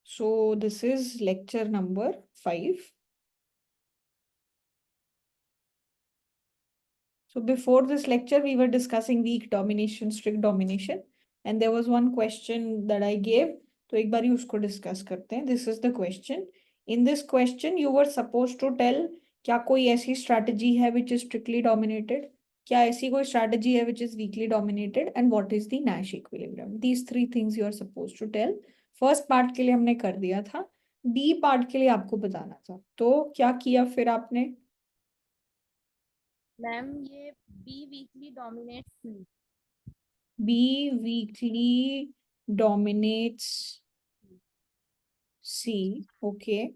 So this is lecture number 5. So before this lecture, we were discussing weak domination, strict domination, and there was one question that I gave. तो एक बारी उसको discuss करते हैं. This is the question. In this question, you were supposed to tell क्या कोई ऐसी strategy है which is strictly dominated, क्या ऐसी कोई strategy है which is weakly dominated, and what is the Nash equilibrium. These 3 things you are supposed to tell. First part के लिए हमने कर दिया था. B part के लिए आपको बताना था. तो क्या किया फिर आपने? मैम ये B weekly dominate C. B weakly dominates C. Okay.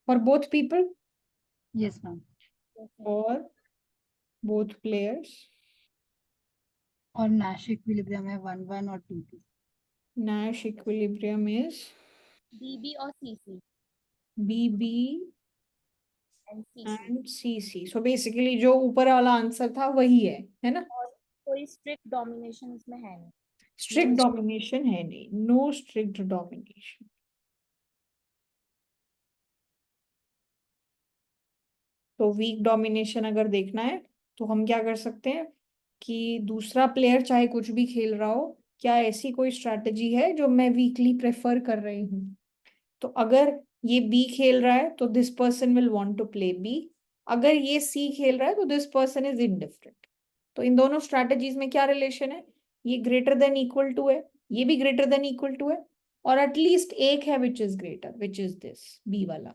For both people? Yes, ma'am. For both players? और Nash equilibrium है 1-1 और 2-2. Nash equilibrium is B B और C C BB and C C. and CC. So basically जो ऊपर वाला answer था वही है ना? और कोई स्ट्रिक्ट डोमिनेशन इसमें है नहीं. Strict domination है नहीं. No strict domination. तो वीक डोमिनेशन अगर देखना है तो हम क्या कर सकते हैं कि दूसरा प्लेयर चाहे कुछ भी खेल रहा हो, क्या ऐसी कोई स्ट्रैटेजी है जो मैं वीकली प्रेफर कर रही हूँ. तो अगर ये बी खेल रहा है तो this person will want to play B. अगर ये सी खेल रहा है तो दिस पर्सन इज इनडिफरेंट. तो इन दोनों स्ट्रैटेजीज में क्या रिलेशन है? ये ग्रेटर देन इक्वल टू है, ये भी ग्रेटर देन इक्वल टू है, और एटलीस्ट एक है which is greater, which is this B वाला.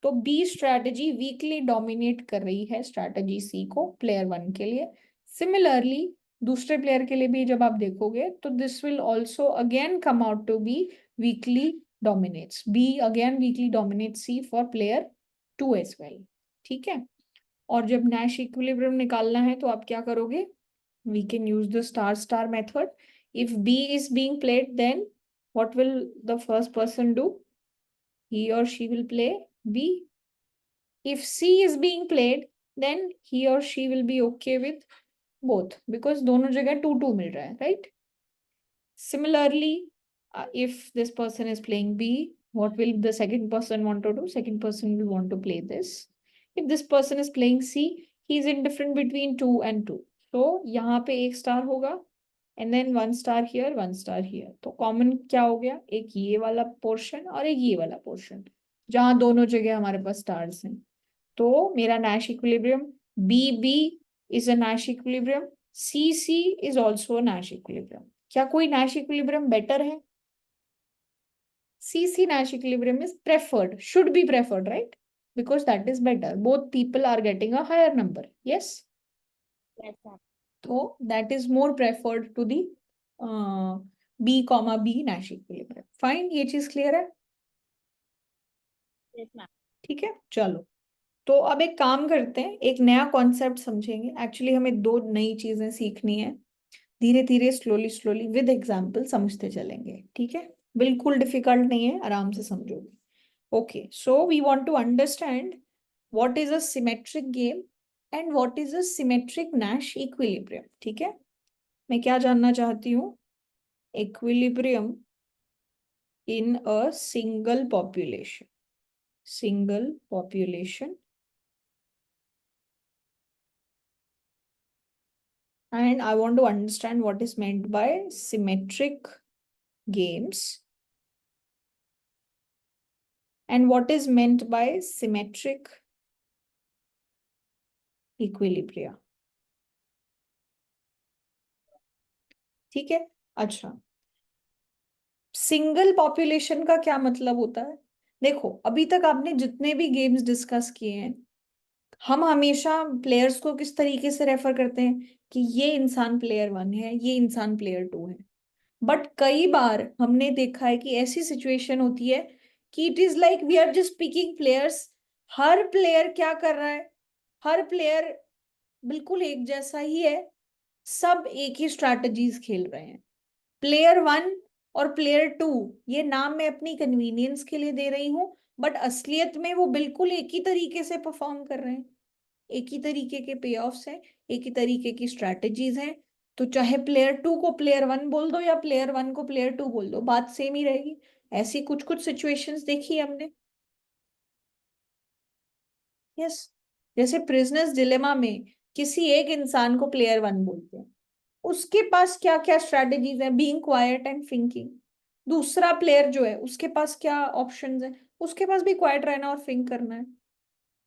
तो बी स्ट्रैटेजी वीकली डोमिनेट कर रही है स्ट्रैटेजी सी को प्लेयर 1 के लिए. सिमिलरली दूसरे प्लेयर के लिए भी जब आप देखोगे तो this will also again come out to be weakly dominates. B again weakly dominates C for player 2 as well. ठीक है. और जब Nash equilibrium निकालना है तो आप क्या करोगे? We can use the star method. If B is being played, then what will the first person do? He or she will play B. If C is being played, then he or she will be okay with both because दोनों जगह 2-2 मिल रहा है, right? Similarly, if this person is playing B, what will the second person want to do? Second person will want to play this. If this person is playing C, he is indifferent between 2 and 2. So यहाँ पे एक star होगा and then 1 star here, 1 star here. तो common क्या हो गया? एक ये वाला पोर्शन और एक ये वाला पोर्शन जहां दोनों जगह हमारे पास स्टार्स हैं. तो मेरा Nash equilibrium BB is a Nash equilibrium. CC is also a Nash equilibrium. क्या कोई Nash equilibrium better है? CC Nash equilibrium is preferred, should be preferred, right? Because that is better. Both people are getting a higher number. Yes? Yes, ma'am. So that is more preferred to the B comma B Nash equilibrium. Fine, ये चीज clear है? Yes, ma'am. ठीक है, चलो. तो अब एक काम करते हैं, एक नया कॉन्सेप्ट समझेंगे. एक्चुअली हमें 2 नई चीजें सीखनी है. धीरे धीरे स्लोली स्लोली विद एग्जाम्पल समझते चलेंगे. ठीक है, बिल्कुल डिफिकल्ट नहीं है, आराम से समझोगे. Okay, so we want to understand what is a symmetric game and what is a symmetric Nash equilibrium. ठीक है, मैं क्या जानना चाहती हूँ? Equilibrium in a single population. Single population and I want to understand what is meant by symmetric games and what is meant by symmetric equilibria. ठीक है, अच्छा. सिंगल पॉपुलेशन का क्या मतलब होता है? देखो, अभी तक आपने जितने भी गेम्स डिस्कस किए हैं, हम हमेशा प्लेयर्स को किस तरीके से रेफर करते हैं कि ये इंसान प्लेयर 1 है, ये इंसान प्लेयर 2 है. बट कई बार हमने देखा है कि ऐसी सिचुएशन होती है कि it is like we are just picking players. हर प्लेयर क्या कर रहा है? हर प्लेयर बिल्कुल एक जैसा ही है, सब एक ही स्ट्रैटेजीज खेल रहे हैं. प्लेयर 1 और प्लेयर 2 ये नाम मैं अपनी कन्वीनियंस के लिए दे रही हूँ, बट असलियत में वो बिल्कुल एक ही तरीके से परफॉर्म कर रहे हैं. एक ही तरीके के पे ऑफ्स हैं, एक ही तरीके की स्ट्रैटेजीज हैं. तो चाहे प्लेयर 2 को प्लेयर 1 बोल दो या प्लेयर 1 को प्लेयर 2 बोल दो, बात सेम ही रहेगी। ऐसी कुछ कुछ सिचुएशंस देखी है हमने। यस, जैसे प्रिजनर्स डिलेमा में किसी एक इंसान को प्लेयर 1 बोलते हैं, उसके पास क्या क्या स्ट्रेटेजीज है, बीइंग क्वाइट एंड थिंकिंग। दूसरा प्लेयर जो है उसके पास क्या ऑप्शंस है, उसके पास भी क्वाइट रहना और थिंक करना है।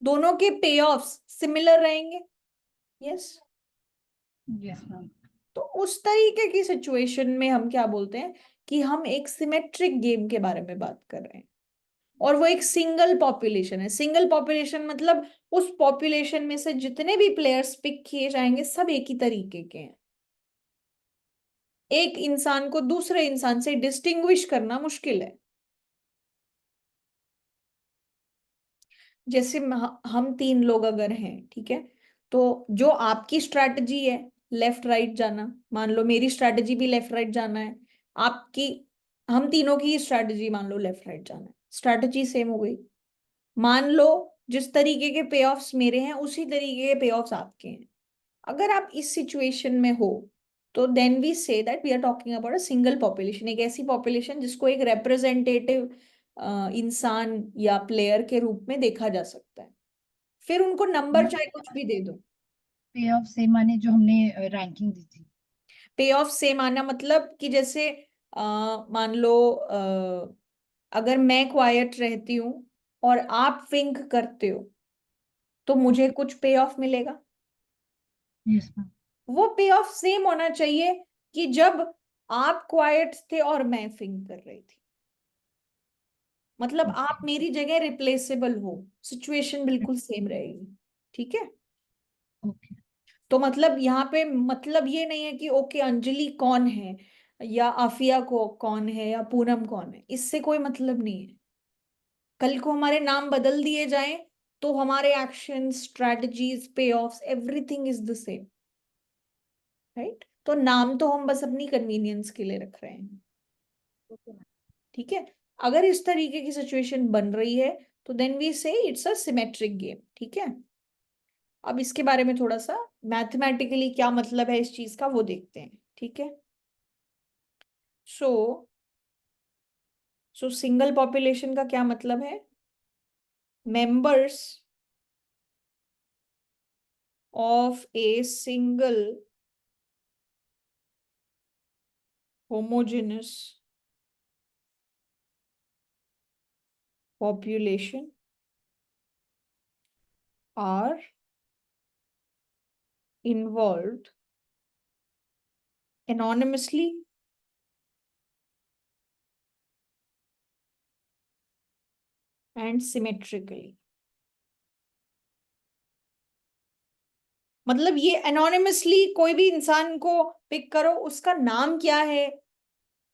दोनों के पे ऑफ्स सिमिलर रहेंगे। यस। Yes ma'am. तो उस तरीके की सिचुएशन में हम क्या बोलते हैं कि हम एक सिमेट्रिक गेम के बारे में बात कर रहे हैं, और वो एक सिंगल पॉपुलेशन है। सिंगल पॉपुलेशन मतलब उस पॉपुलेशन में से जितने भी प्लेयर्स पिक किए जाएंगे सब एक ही तरीके के हैं। एक इंसान को दूसरे इंसान से डिस्टिंग्विश करना मुश्किल है। जैसे हम 3 लोग अगर हैं, ठीक है, तो जो आपकी स्ट्रैटेजी है लेफ्ट राइट जाना, मान लो मेरी स्ट्रैटेजी भी लेफ्ट राइट जाना है, आपकी, हम तीनों की स्ट्रैटेजी मान लो लेफ्ट राइट जाना है, स्ट्रैटेजी सेम हो गई। मान लो जिस तरीके के पे ऑफ्स मेरे हैं उसी तरीके के पे ऑफ्स आपके हैं। अगर आप इस सिचुएशन में हो तो then we say that we are talking about a single population, एक ऐसी पॉपुलेशन जिसको एक रिप्रेजेंटेटिव इंसान या प्लेयर के रूप में देखा जा सकता है। फिर उनको नंबर चाहे कुछ भी दे दो। पे ऑफ सेम माने जो हमने रैंकिंग दी थी। पे ऑफ सेम आना मतलब कि जैसे मान लो अगर मैं क्वाइट रहती हूँ और आप थिंक करते हो तो मुझे कुछ पे ऑफ मिलेगा। Yes ma'am. वो पे ऑफ सेम होना चाहिए कि जब आप क्वाइट थे और मैं थिंक कर रही थी, मतलब आप ओके। मेरी जगह रिप्लेसेबल हो, सिचुएशन बिल्कुल सेम रहेगी। ठीक है। ओके। तो मतलब यहाँ पे मतलब ये नहीं है कि ओके अंजलि कौन है या आफिया को कौन है या पूनम कौन है, इससे कोई मतलब नहीं है। कल को हमारे नाम बदल दिए जाएं तो हमारे एक्शन, स्ट्रेटजीज, पे offs, everything is the same, right. तो नाम तो हम बस अपनी कन्वीनियंस के लिए रख रहे हैं। Okay ma'am. ठीक है। अगर इस तरीके की सिचुएशन बन रही है तो देन वी से इट्स अ सिमेट्रिक गेम। ठीक है। अब इसके बारे में थोड़ा सा मैथमेटिकली क्या मतलब है इस चीज का वो देखते हैं। ठीक है। सो सिंगल पॉपुलेशन का क्या मतलब है, members of a single homogeneous population are involved anonymously and symmetrically। मतलब ये एनोनिमसली कोई भी इंसान को पिक करो, उसका नाम क्या है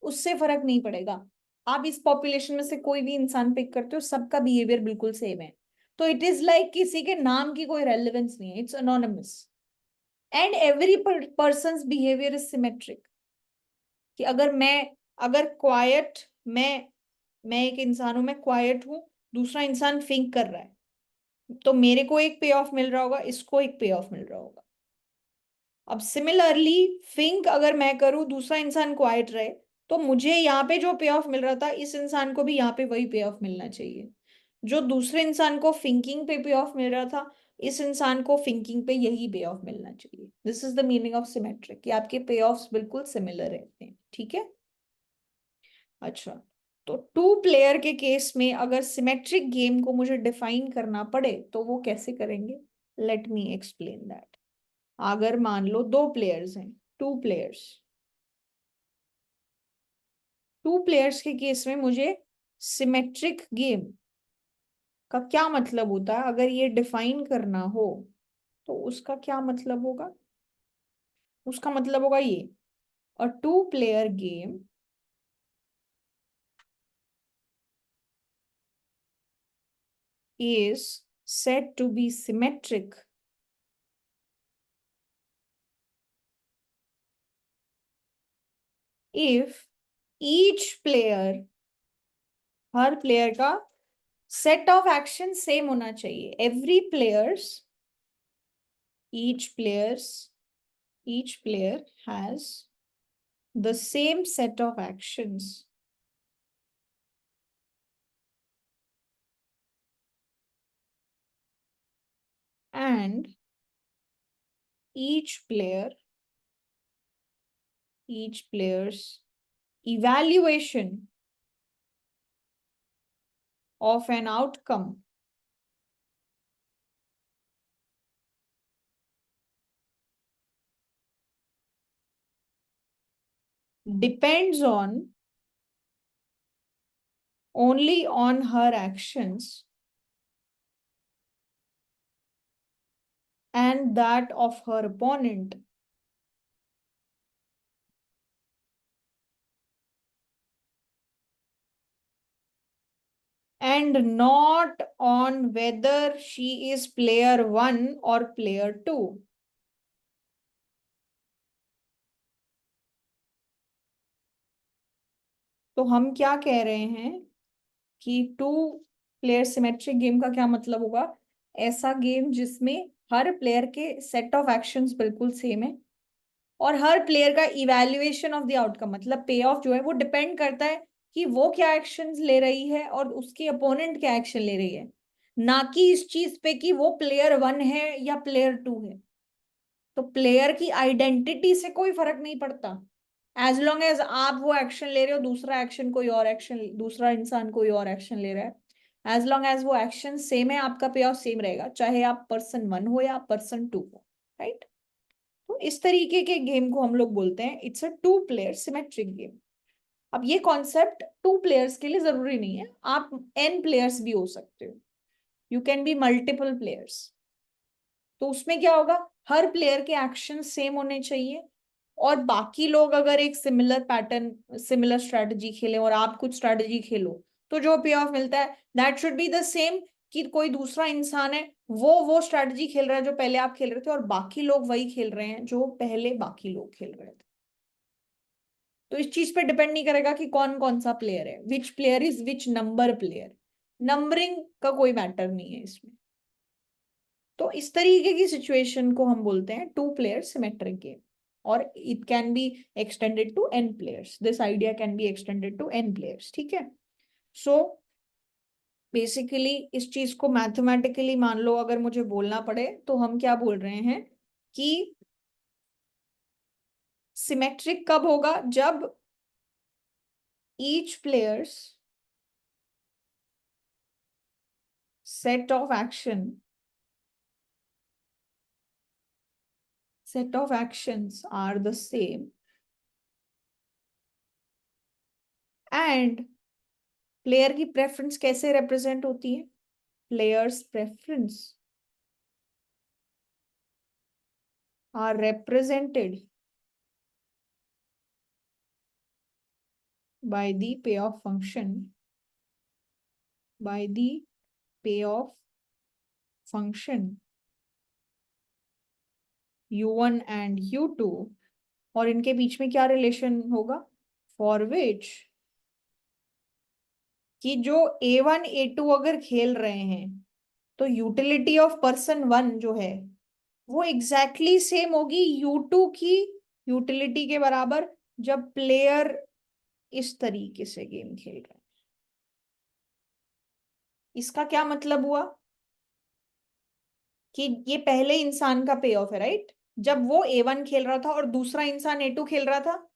उससे फर्क नहीं पड़ेगा। आप इस पॉपुलेशन में से कोई भी इंसान पिक करते हो, सबका बिहेवियर बिल्कुल सेम है। तो इट इज लाइक किसी के नाम की कोई रेलेवेंस नहीं है, it's anonymous and every persons behaviour is symmetric. कि अगर क्वाइट, मैं एक इंसान हूं, मैं क्वाइट हूं, दूसरा इंसान थिंक कर रहा है, तो मेरे को एक पे ऑफ मिल रहा होगा, इसको एक पे ऑफ मिल रहा होगा। अब सिमिलरली थिंक अगर मैं करूं, दूसरा इंसान क्वाइट रहे, तो मुझे यहाँ पे जो पे ऑफ मिल रहा था इस इंसान को भी यहाँ पे वही पे ऑफ मिलना चाहिए। जो दूसरे इंसान को थिंकिंग पे ऑफ मिल रहा था, इस इंसान को थिंकिंग पे यही पे ऑफ मिलना चाहिए। This is the meaning of symmetric, कि आपके पे ऑफ्स बिल्कुल सिमिलर रहते हैं। ठीक है। अच्छा, तो 2 प्लेयर के केस में अगर सिमेट्रिक गेम को मुझे डिफाइन करना पड़े तो वो कैसे करेंगे, लेट मी एक्सप्लेन दैट। अगर मान लो 2 प्लेयर्स हैं, 2 प्लेयर्स, 2 प्लेयर्स के केस में मुझे सिमेट्रिक गेम का क्या मतलब होता है अगर ये डिफाइन करना हो, तो उसका क्या मतलब होगा। उसका मतलब होगा ये, अ 2 player game is said to be symmetric if each player, her player का सेट ऑफ एक्शन सेम होना चाहिए। Every players, each players each player has the same set of actions and each player's evaluation of an outcome depends only on her actions and that of her opponent. And not on whether she is player 1 or player 2. तो हम क्या कह रहे हैं कि to player symmetric game का क्या मतलब होगा? ऐसा गेम जिसमें हर प्लेयर के सेट ऑफ एक्शंस बिल्कुल सेम है और हर प्लेयर का इवैल्यूएशन ऑफ द आउटकम, मतलब पे ऑफ जो है वो डिपेंड करता है कि वो क्या एक्शंस ले रही है और उसकी अपोनेंट क्या एक्शन ले रही है, ना कि इस चीज पे कि वो प्लेयर 1 है या प्लेयर 2 है। तो प्लेयर की आइडेंटिटी से कोई फर्क नहीं पड़ता, एज लॉन्ग एज आप वो एक्शन ले रहे हो, दूसरा एक्शन कोई और एक्शन, दूसरा इंसान कोई और एक्शन ले रहा है, एज लॉन्ग एज वो एक्शन सेम है, आपका पे ऑफ सेम रहेगा, चाहे आप पर्सन 1 हो या पर्सन 2 हो, राइट? तो इस तरीके के गेम को हम लोग बोलते हैं it's a two player symmetric game. अब ये कॉन्सेप्ट टू प्लेयर्स के लिए जरूरी नहीं है, आप एन प्लेयर्स भी हो सकते हो, you can be multiple players. तो उसमें क्या होगा, हर प्लेयर के एक्शन सेम होने चाहिए और बाकी लोग अगर एक सिमिलर पैटर्न सिमिलर स्ट्रेटजी खेलें और आप कुछ स्ट्रेटजी खेलो तो जो पे ऑफ मिलता है that should be the same, कि कोई दूसरा इंसान है वो स्ट्रेटजी खेल रहा है जो पहले आप खेल रहे थे और बाकी लोग वही खेल रहे हैं जो पहले बाकी लोग खेल रहे थे। तो इस चीज पे डिपेंड नहीं करेगा कि कौन कौन सा प्लेयर है, विच player is which number player, numbering का कोई मैटर नहीं है इसमें। तो इस तरीके की सिचुएशन को हम बोलते हैं टू प्लेयर सिमेट्रिक गेम और it can be extended to N players, this idea can be extended to N players, ठीक है? सो बेसिकली इस चीज को मैथमेटिकली मान लो अगर मुझे बोलना पड़े तो हम क्या बोल रहे हैं कि सिमेट्रिक कब होगा, जब each players set of actions are the same and player की प्रेफरेंस कैसे रिप्रेजेंट होती है, players preference are represented by the payoff function u1 and u2 और इनके बीच में क्या रिलेशन होगा, फॉर विच कि जो a1 a2 अगर खेल रहे हैं तो यूटिलिटी ऑफ पर्सन 1 जो है वो एग्जैक्टली सेम होगी u2 की यूटिलिटी के बराबर, जब प्लेयर इस तरीके से गेम खेल रहे हैं। इसका क्या मतलब हुआ कि ये पहले इंसान का पे ऑफ है, राइट? जब वो a1 खेल रहा था और दूसरा इंसान a2 खेल रहा था।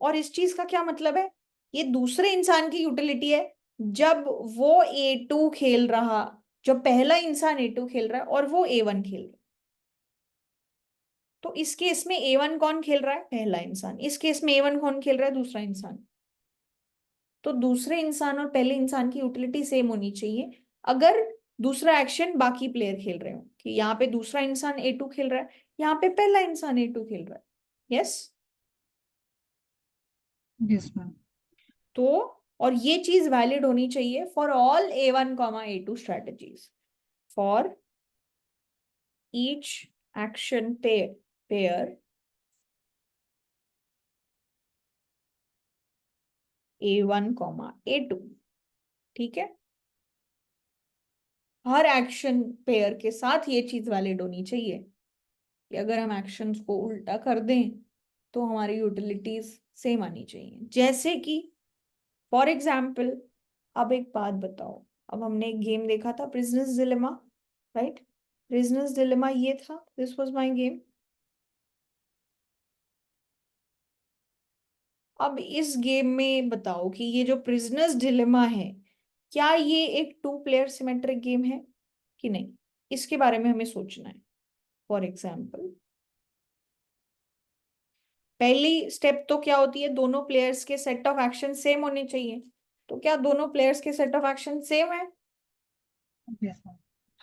और इस चीज का क्या मतलब है, ये दूसरे इंसान की यूटिलिटी है जब वो a2 खेल रहा, जब पहला इंसान a2 खेल रहा है और वो a1 खेल रहा है। तो इस केस में a1 कौन खेल रहा है, पहला इंसान, इस केस में a1 कौन खेल रहा है, दूसरा इंसान। तो दूसरे इंसान और पहले इंसान की यूटिलिटी सेम होनी चाहिए अगर दूसरा एक्शन बाकी प्लेयर खेल रहे हो, कि यहाँ पे दूसरा इंसान a2 खेल रहा है, यहाँ पे पहला इंसान a2 खेल रहा है। यस? Yes, ma'am. तो और ये चीज वैलिड होनी चाहिए for all a1 a2 strategies, for each action pair a1 a2, ठीक है? हर एक्शन पेयर के साथ ये चीज वैलिड होनी चाहिए कि अगर हम एक्शंस को उल्टा कर दें तो हमारी यूटिलिटीज सेम आनी चाहिए। जैसे कि फॉर एग्जाम्पल, अब एक बात बताओ, अब हमने एक गेम देखा था prisoners dilemma, right? Prisoners dilemma ये था, दिस वाज माय गेम। अब इस गेम में बताओ कि ये जो प्रिजनर्स डिलेमा है, क्या ये एक 2 प्लेयर सिमेट्रिक गेम है कि नहीं, इसके बारे में हमें सोचना है। फॉर एग्जाम्पल, पहली स्टेप तो क्या होती है, दोनों प्लेयर्स के सेट ऑफ एक्शन सेम होने चाहिए। तो क्या दोनों प्लेयर्स के सेट ऑफ एक्शन सेम है? Yes, ma'am.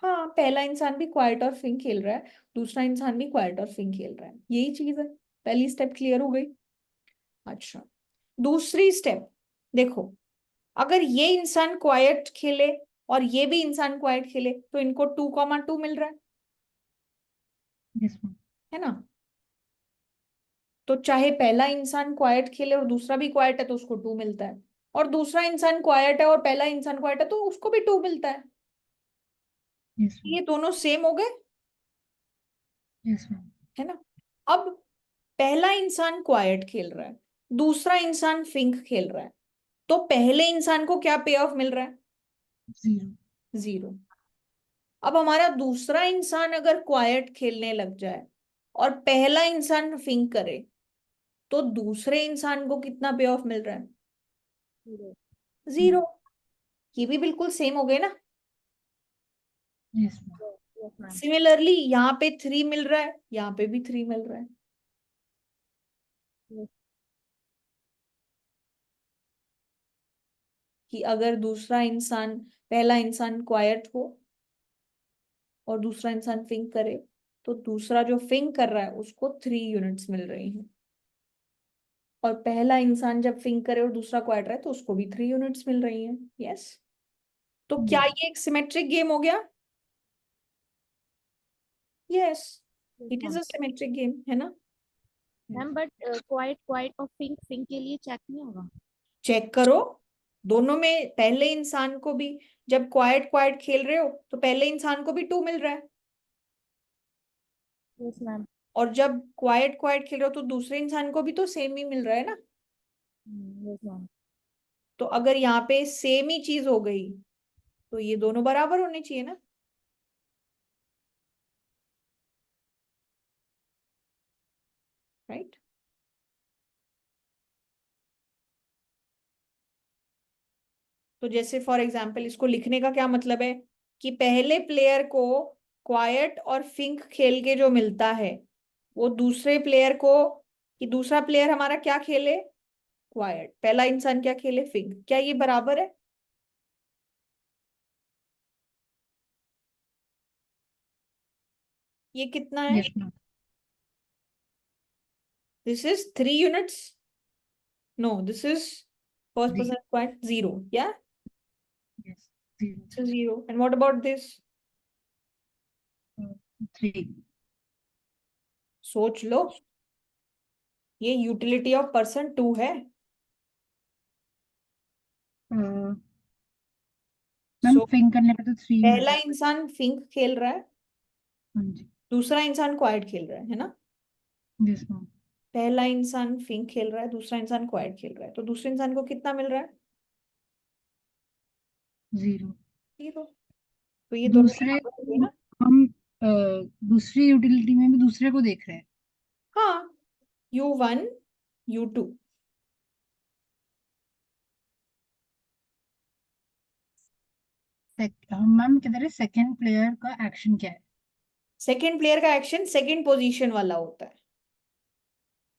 हाँ, पहला इंसान भी क्वाइट और फिंक खेल रहा है, दूसरा इंसान भी क्वाइट और फिंक खेल रहा है, यही चीज है। पहली स्टेप क्लियर हो गई। अच्छा, दूसरी स्टेप देखो, अगर ये इंसान क्वाइट खेले और ये भी इंसान क्वाइट खेले तो इनको 2,2 मिल रहा Yes, ma'am. है ना? तो चाहे पहला इंसान क्वाइट खेले और दूसरा भी क्वाइट है तो उसको 2 मिलता है, और दूसरा इंसान क्वाइट है और पहला इंसान क्वाइट है तो उसको भी 2 मिलता है। Yes, ma'am. ये दोनों सेम हो गए, Yes, ma'am. है ना? अब पहला इंसान क्वाइट खेल रहा है, दूसरा इंसान फिंक खेल रहा है, तो पहले इंसान को क्या पे ऑफ मिल रहा है? 0. 0। अब हमारा दूसरा इंसान अगर क्वाइट खेलने लग जाए और पहला इंसान फिंक करे तो दूसरे इंसान को कितना पे ऑफ मिल रहा है? 0. 0। ये भी बिल्कुल सेम हो गए ना? Yes, ma'am. Yes, ma'am. Similarly यहाँ पे 3 मिल रहा है, यहाँ पे भी 3 मिल रहा है। Yes. कि अगर दूसरा इंसान, पहला इंसान क्वाइट हो और दूसरा इंसान फिंक करे तो दूसरा जो फिंक कर रहा है उसको 3 यूनिट्स मिल रही हैं, और पहला इंसान जब फिंक करे और दूसरा क्वाइट रहा है तो उसको भी 3 यूनिट्स मिल रही हैं। यस, तो क्या Yes. ये एक सिमेट्रिक गेम हो गया? Yes, Yes, it is ma'am. A symmetric game, है ना? मैम बट क्वाइट क्वाइट और फिंक फिंक के लिए चेक नहीं होगा? चेक करो, दोनों में पहले इंसान को भी, जब क्वाइट क्वाइट खेल रहे हो तो पहले इंसान को भी 2 मिल रहा है, यस मैम. और जब क्वाइट क्वाइट खेल रहे हो तो दूसरे इंसान को भी तो सेम ही मिल रहा है ना? Yes ma'am. तो अगर यहाँ पे सेम ही चीज हो गई तो ये दोनों बराबर होने चाहिए ना, राइट? तो जैसे फॉर एग्जाम्पल, इसको लिखने का क्या मतलब है कि पहले प्लेयर को क्वाइट और फिंक खेल के जो मिलता है वो दूसरे प्लेयर को, कि दूसरा प्लेयर हमारा क्या खेले क्वाइट, पहला इंसान क्या खेले फिंक, क्या ये बराबर है? ये कितना है? Yes, ma'am. This is 3 units. No, this is first 3. Person quite 0, या Yes. 0. 0, and what about this? 3. सोच लो, ये यूटिलिटी ऑफ पर्सन 2 है। मैम सो फिंक करने पे तो 3 मिल पहला रहा इंसान फिंक खेल रहा है, है. हाँ जी. दूसरा इंसान क्वाइट खेल रहा है ना? Yes, ma'am. पहला इंसान फिंक खेल रहा है, दूसरा इंसान क्वाइट खेल रहा है, तो दूसरे इंसान को कितना मिल रहा है? 0. 0। तो ये दोनों दूसरे बराबर हो गए ना? हम दूसरी यूटिलिटी में भी दूसरे को देख रहे हैं. हाँ, U1 U2। हम मैम कह रहे सेकंड प्लेयर का एक्शन क्या है. सेकेंड प्लेयर का एक्शन सेकेंड पोजीशन वाला होता है,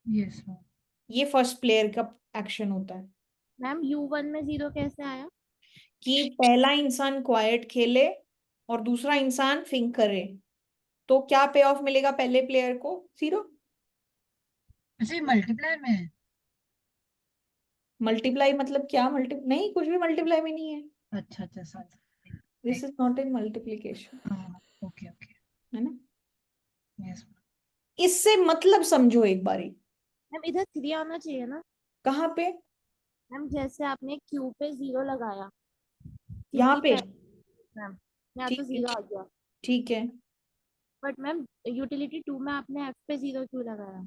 यस मैम. ये फर्स्ट प्लेयर का एक्शन होता है। मैम U1 में 0 कैसे आया? कि पहला इंसान क्वाइट खेले और दूसरा इंसान फिंक करे तो क्या पे ऑफ मिलेगा पहले प्लेयर को? 0। अच्छा, ये मल्टीप्लायर में है. मल्टीप्लाई मतलब क्या? नहीं, कुछ भी मल्टीप्लाई में नहीं है, अच्छा अच्छा, sorry. This is not in multiplication, हाँ, ओके ओके. है ना? यस. इससे मतलब समझो एक बारी। मैम इधर 3 आना चाहिए ना? कहाँ पे? मैम जैसे आपने Q पे 0 लगाया यहाँ क्योंकि पे? मैम यहाँ तो ठीक है, जीरो आ गया। ठीक है। बट मैम यूटिलिटी 2 में आपने एफ पे जीरो क्यों लगाया?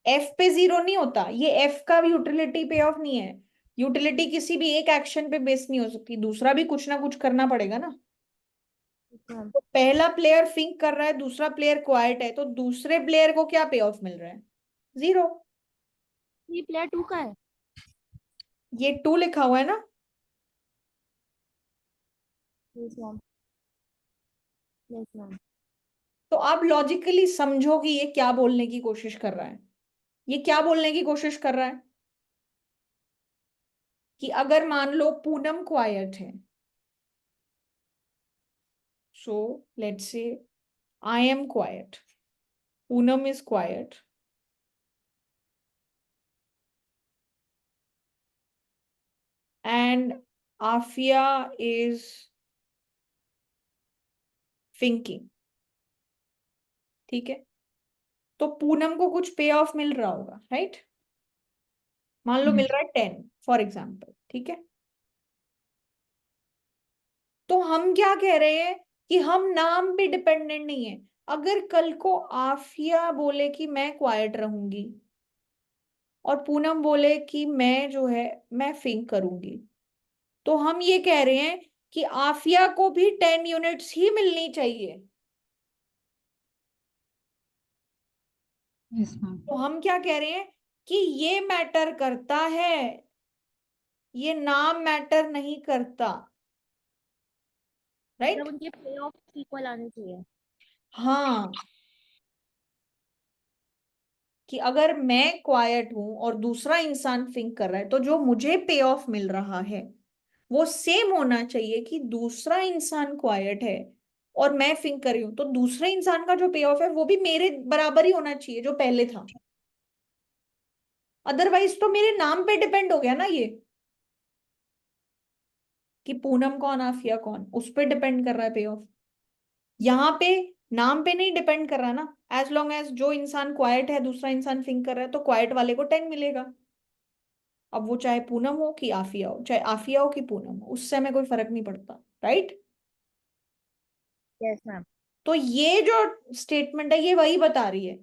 एफ पे जीरो नहीं होता, ये एफ का भी यूटिलिटी पे ऑफ नहीं है। यूटिलिटी किसी भी एक एक्शन पे बेस नहीं हो सकती, दूसरा भी कुछ ना कुछ करना पड़ेगा ना। ठीक है। तो पहला प्लेयर थिंक कर रहा है, दूसरा प्लेयर क्वाइट है, तो दूसरे प्लेयर को क्या पे ऑफ मिल रहा है? जीरो। ये प्लेयर 2 का है। ये टू लिखा हुआ है ना। Yes ma'am. Yes ma'am. तो आप लॉजिकली समझो कि ये क्या बोलने की कोशिश कर रहा है। ये क्या बोलने की कोशिश कर रहा है कि अगर मान लो पूनम क्वाइट है, so let's say I am quite, Poonam is quite, and Afia is thinking। ठीक है, तो पूनम को कुछ पे ऑफ मिल रहा होगा, राइट? मान लो मिल यस। रहा है 10 फॉर एग्जाम्पल, ठीक है। तो हम क्या कह रहे हैं कि हम नाम पे डिपेंडेंट नहीं है। अगर कल को आफिया बोले कि मैं क्वाइट रहूंगी और पूनम बोले कि मैं जो है मैं थिंक करूंगी, तो हम ये कह रहे हैं कि आफिया को भी 10 यूनिट्स ही मिलनी चाहिए। Yes ma'am. तो हम क्या कह रहे हैं कि ये मैटर करता है, ये नाम मैटर नहीं करता, मतलब राइट? उनके प्ले ऑफ इक्वल आने चाहिए। हाँ, कि अगर मैं क्वाइट हूं और दूसरा इंसान थिंक कर रहा है, तो जो मुझे पे ऑफ मिल रहा है वो सेम होना चाहिए कि दूसरा इंसान क्वाइट है और मैं थिंक कर रही हूं, तो दूसरे इंसान का जो पे ऑफ है वो भी मेरे बराबर ही होना चाहिए जो पहले था। अदरवाइज तो मेरे नाम पे डिपेंड हो गया ना ये, कि पूनम कौन आफिया कौन, उस पर डिपेंड कर रहा है पे ऑफ। यहाँ पे नाम पे नहीं डिपेंड कर रहा ना। एज लॉन्ग एज जो इंसान क्वाइट है दूसरा इंसान थिंक कर रहा है, तो क्वाइट वाले को 10 मिलेगा। अब वो चाहे पूनम हो कि आफिया हो, चाहे आफिया हो कि पूनम हो, उससे हमें कोई फर्क नहीं पड़ता, राइट? Yes ma'am. तो ये जो स्टेटमेंट है ये वही बता रही है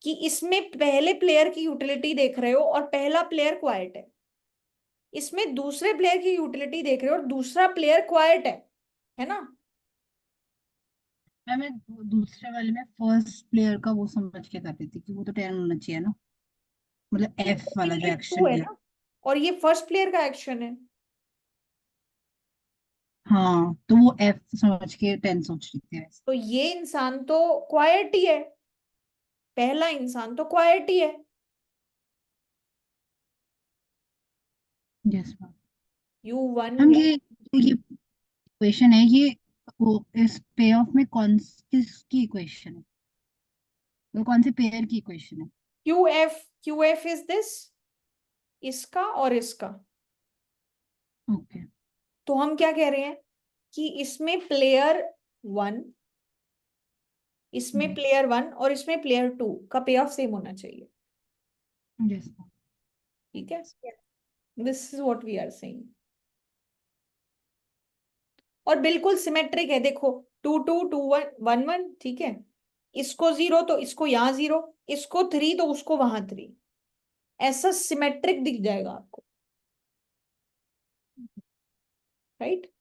कि इसमें पहले प्लेयर की यूटिलिटी देख रहे हो और पहला प्लेयर क्वाइट है, इसमें दूसरे प्लेयर की यूटिलिटी देख रहे हो और दूसरा प्लेयर क्वाइट है ना? मैं दूसरे वाले में फर्स्ट प्लेयर का वो समझ के कर रही थी कि वो तो 10 होना चाहिए ना, मतलब एफ वाला लेकिन जो ये टू एक्शन है लिया। ना, और ये फर्स्ट प्लेयर का एक्शन है। हाँ, तो वो एफ समझ के 10 सोच रही थी वैसे। तो ये इंसान तो क्वाइट ही है, पहला इंसान तो क्वाइट ही है। Yes ma'am. यू वन हम या ये इक्वेशन है ये, वो इस पे ऑफ में कौन किसकी इक्वेशन है, वो कौन से पेयर की इक्वेशन है? क्यू एफ इज दिस, इसका और इसका। ओके। तो हम क्या कह रहे हैं कि इसमें प्लेयर वन, इसमें प्लेयर वन और इसमें प्लेयर टू का पे ऑफ सेम होना चाहिए। Yes ma'am. ठीक है, this is what we are saying. और बिल्कुल सिमेट्रिक है, देखो, two two two one one one, ठीक है। इसको जीरो तो इसको यहां जीरो, इसको थ्री तो उसको वहां थ्री, ऐसा सिमेट्रिक दिख जाएगा आपको, राइट?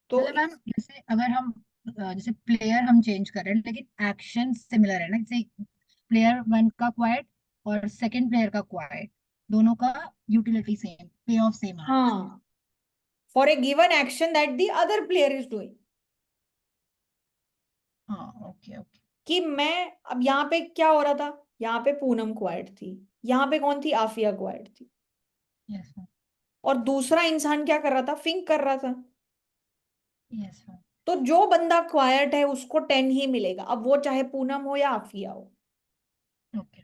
तो मतलब मैम जैसे अगर हम जैसे प्लेयर हम चेंज कर रहे हैं लेकिन एक्शन सिमिलर है ना, जैसे प्लेयर वन का क्वाइट और सेकंड प्लेयर का क्वाइट, दोनों का यूटिलिटी सेम, पे ऑफ सेम आना चाहिए। हाँ, for a given action that the other player is doing. हाँ, ओके ओके। कि मैं, अब यहाँ पे क्या हो रहा था, यहाँ पे पूनम क्वाइट थी, यहाँ पे कौन थी, आफिया क्वाइट थी, यस मैम। और दूसरा इंसान क्या कर रहा था, थिंक कर रहा था। Yes ma'am. तो जो बंदा क्वाइट है उसको 10 ही मिलेगा, अब वो चाहे पूनम हो या आफिया हो। ओके।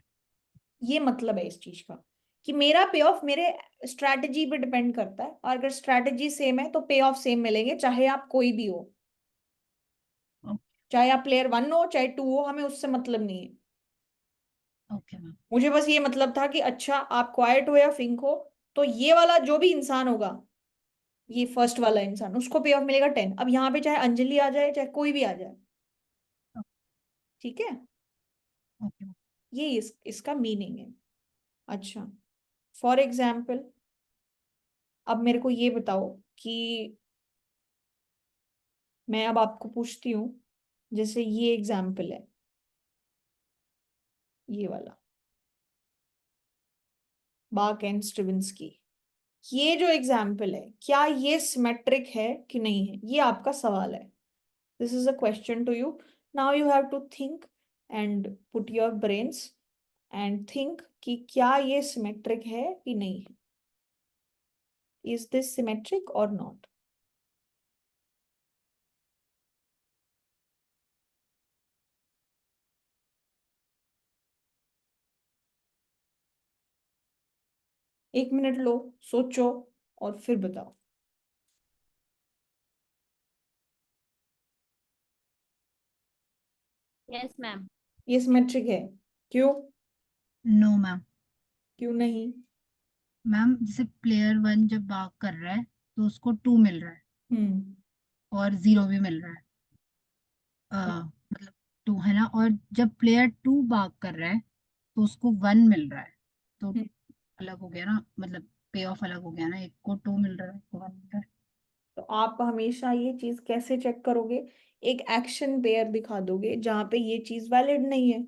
ये मतलब है इस चीज का, कि मेरा पे ऑफ मेरे स्ट्रैटेजी पे डिपेंड करता है, और अगर स्ट्रैटेजी सेम है तो पे ऑफ सेम मिलेंगे, चाहे आप कोई भी हो, चाहे आप प्लेयर वन हो चाहे टू हो, हमें उससे मतलब नहीं है। Okay ma'am. मुझे बस ये मतलब था कि अच्छा आप क्वाइट हो या फिंक हो, तो ये वाला जो भी इंसान होगा ये फर्स्ट वाला इंसान, उसको पे ऑफ मिलेगा 10। अब यहाँ पे चाहे अंजलि आ जाए चाहे कोई भी आ जाए, ठीक है, ओके। ये इसका मीनिंग है। अच्छा, फॉर एग्जाम्पल अब मेरे को ये बताओ कि मैं अब आपको पूछती हूँ, जैसे ये एग्जाम्पल है, ये वाला बाक एंड स्ट्रविंस्की, ये जो एग्जाम्पल है क्या ये सिमेट्रिक है कि नहीं है, ये आपका सवाल है। This is a question to you. Now you have to think and put your brains and think कि क्या ये सिमेट्रिक है कि नहीं है। इज दिस सिमेट्रिक और नॉट? एक मिनट लो, सोचो और फिर बताओ। Yes ma'am. ये सिमेट्रिक है? क्यों? No ma'am. क्यों नहीं? मैम जैसे प्लेयर 1 जब भाग कर रहा है तो उसको 2 मिल रहा है हम्म। और 0 भी मिल रहा है। मतलब 2 है ना, और जब प्लेयर 2 भाग कर रहा है तो उसको 1 मिल रहा है। तो हम्म। अलग हो गया ना, मतलब पे ऑफ अलग हो गया ना, एक को 2 मिल रहा है, एक को 1 मिल रहा है। तो आप हमेशा ये चीज कैसे चेक करोगे? एक एक्शन पेयर दिखा दोगे जहां पे ये चीज वैलिड नहीं है।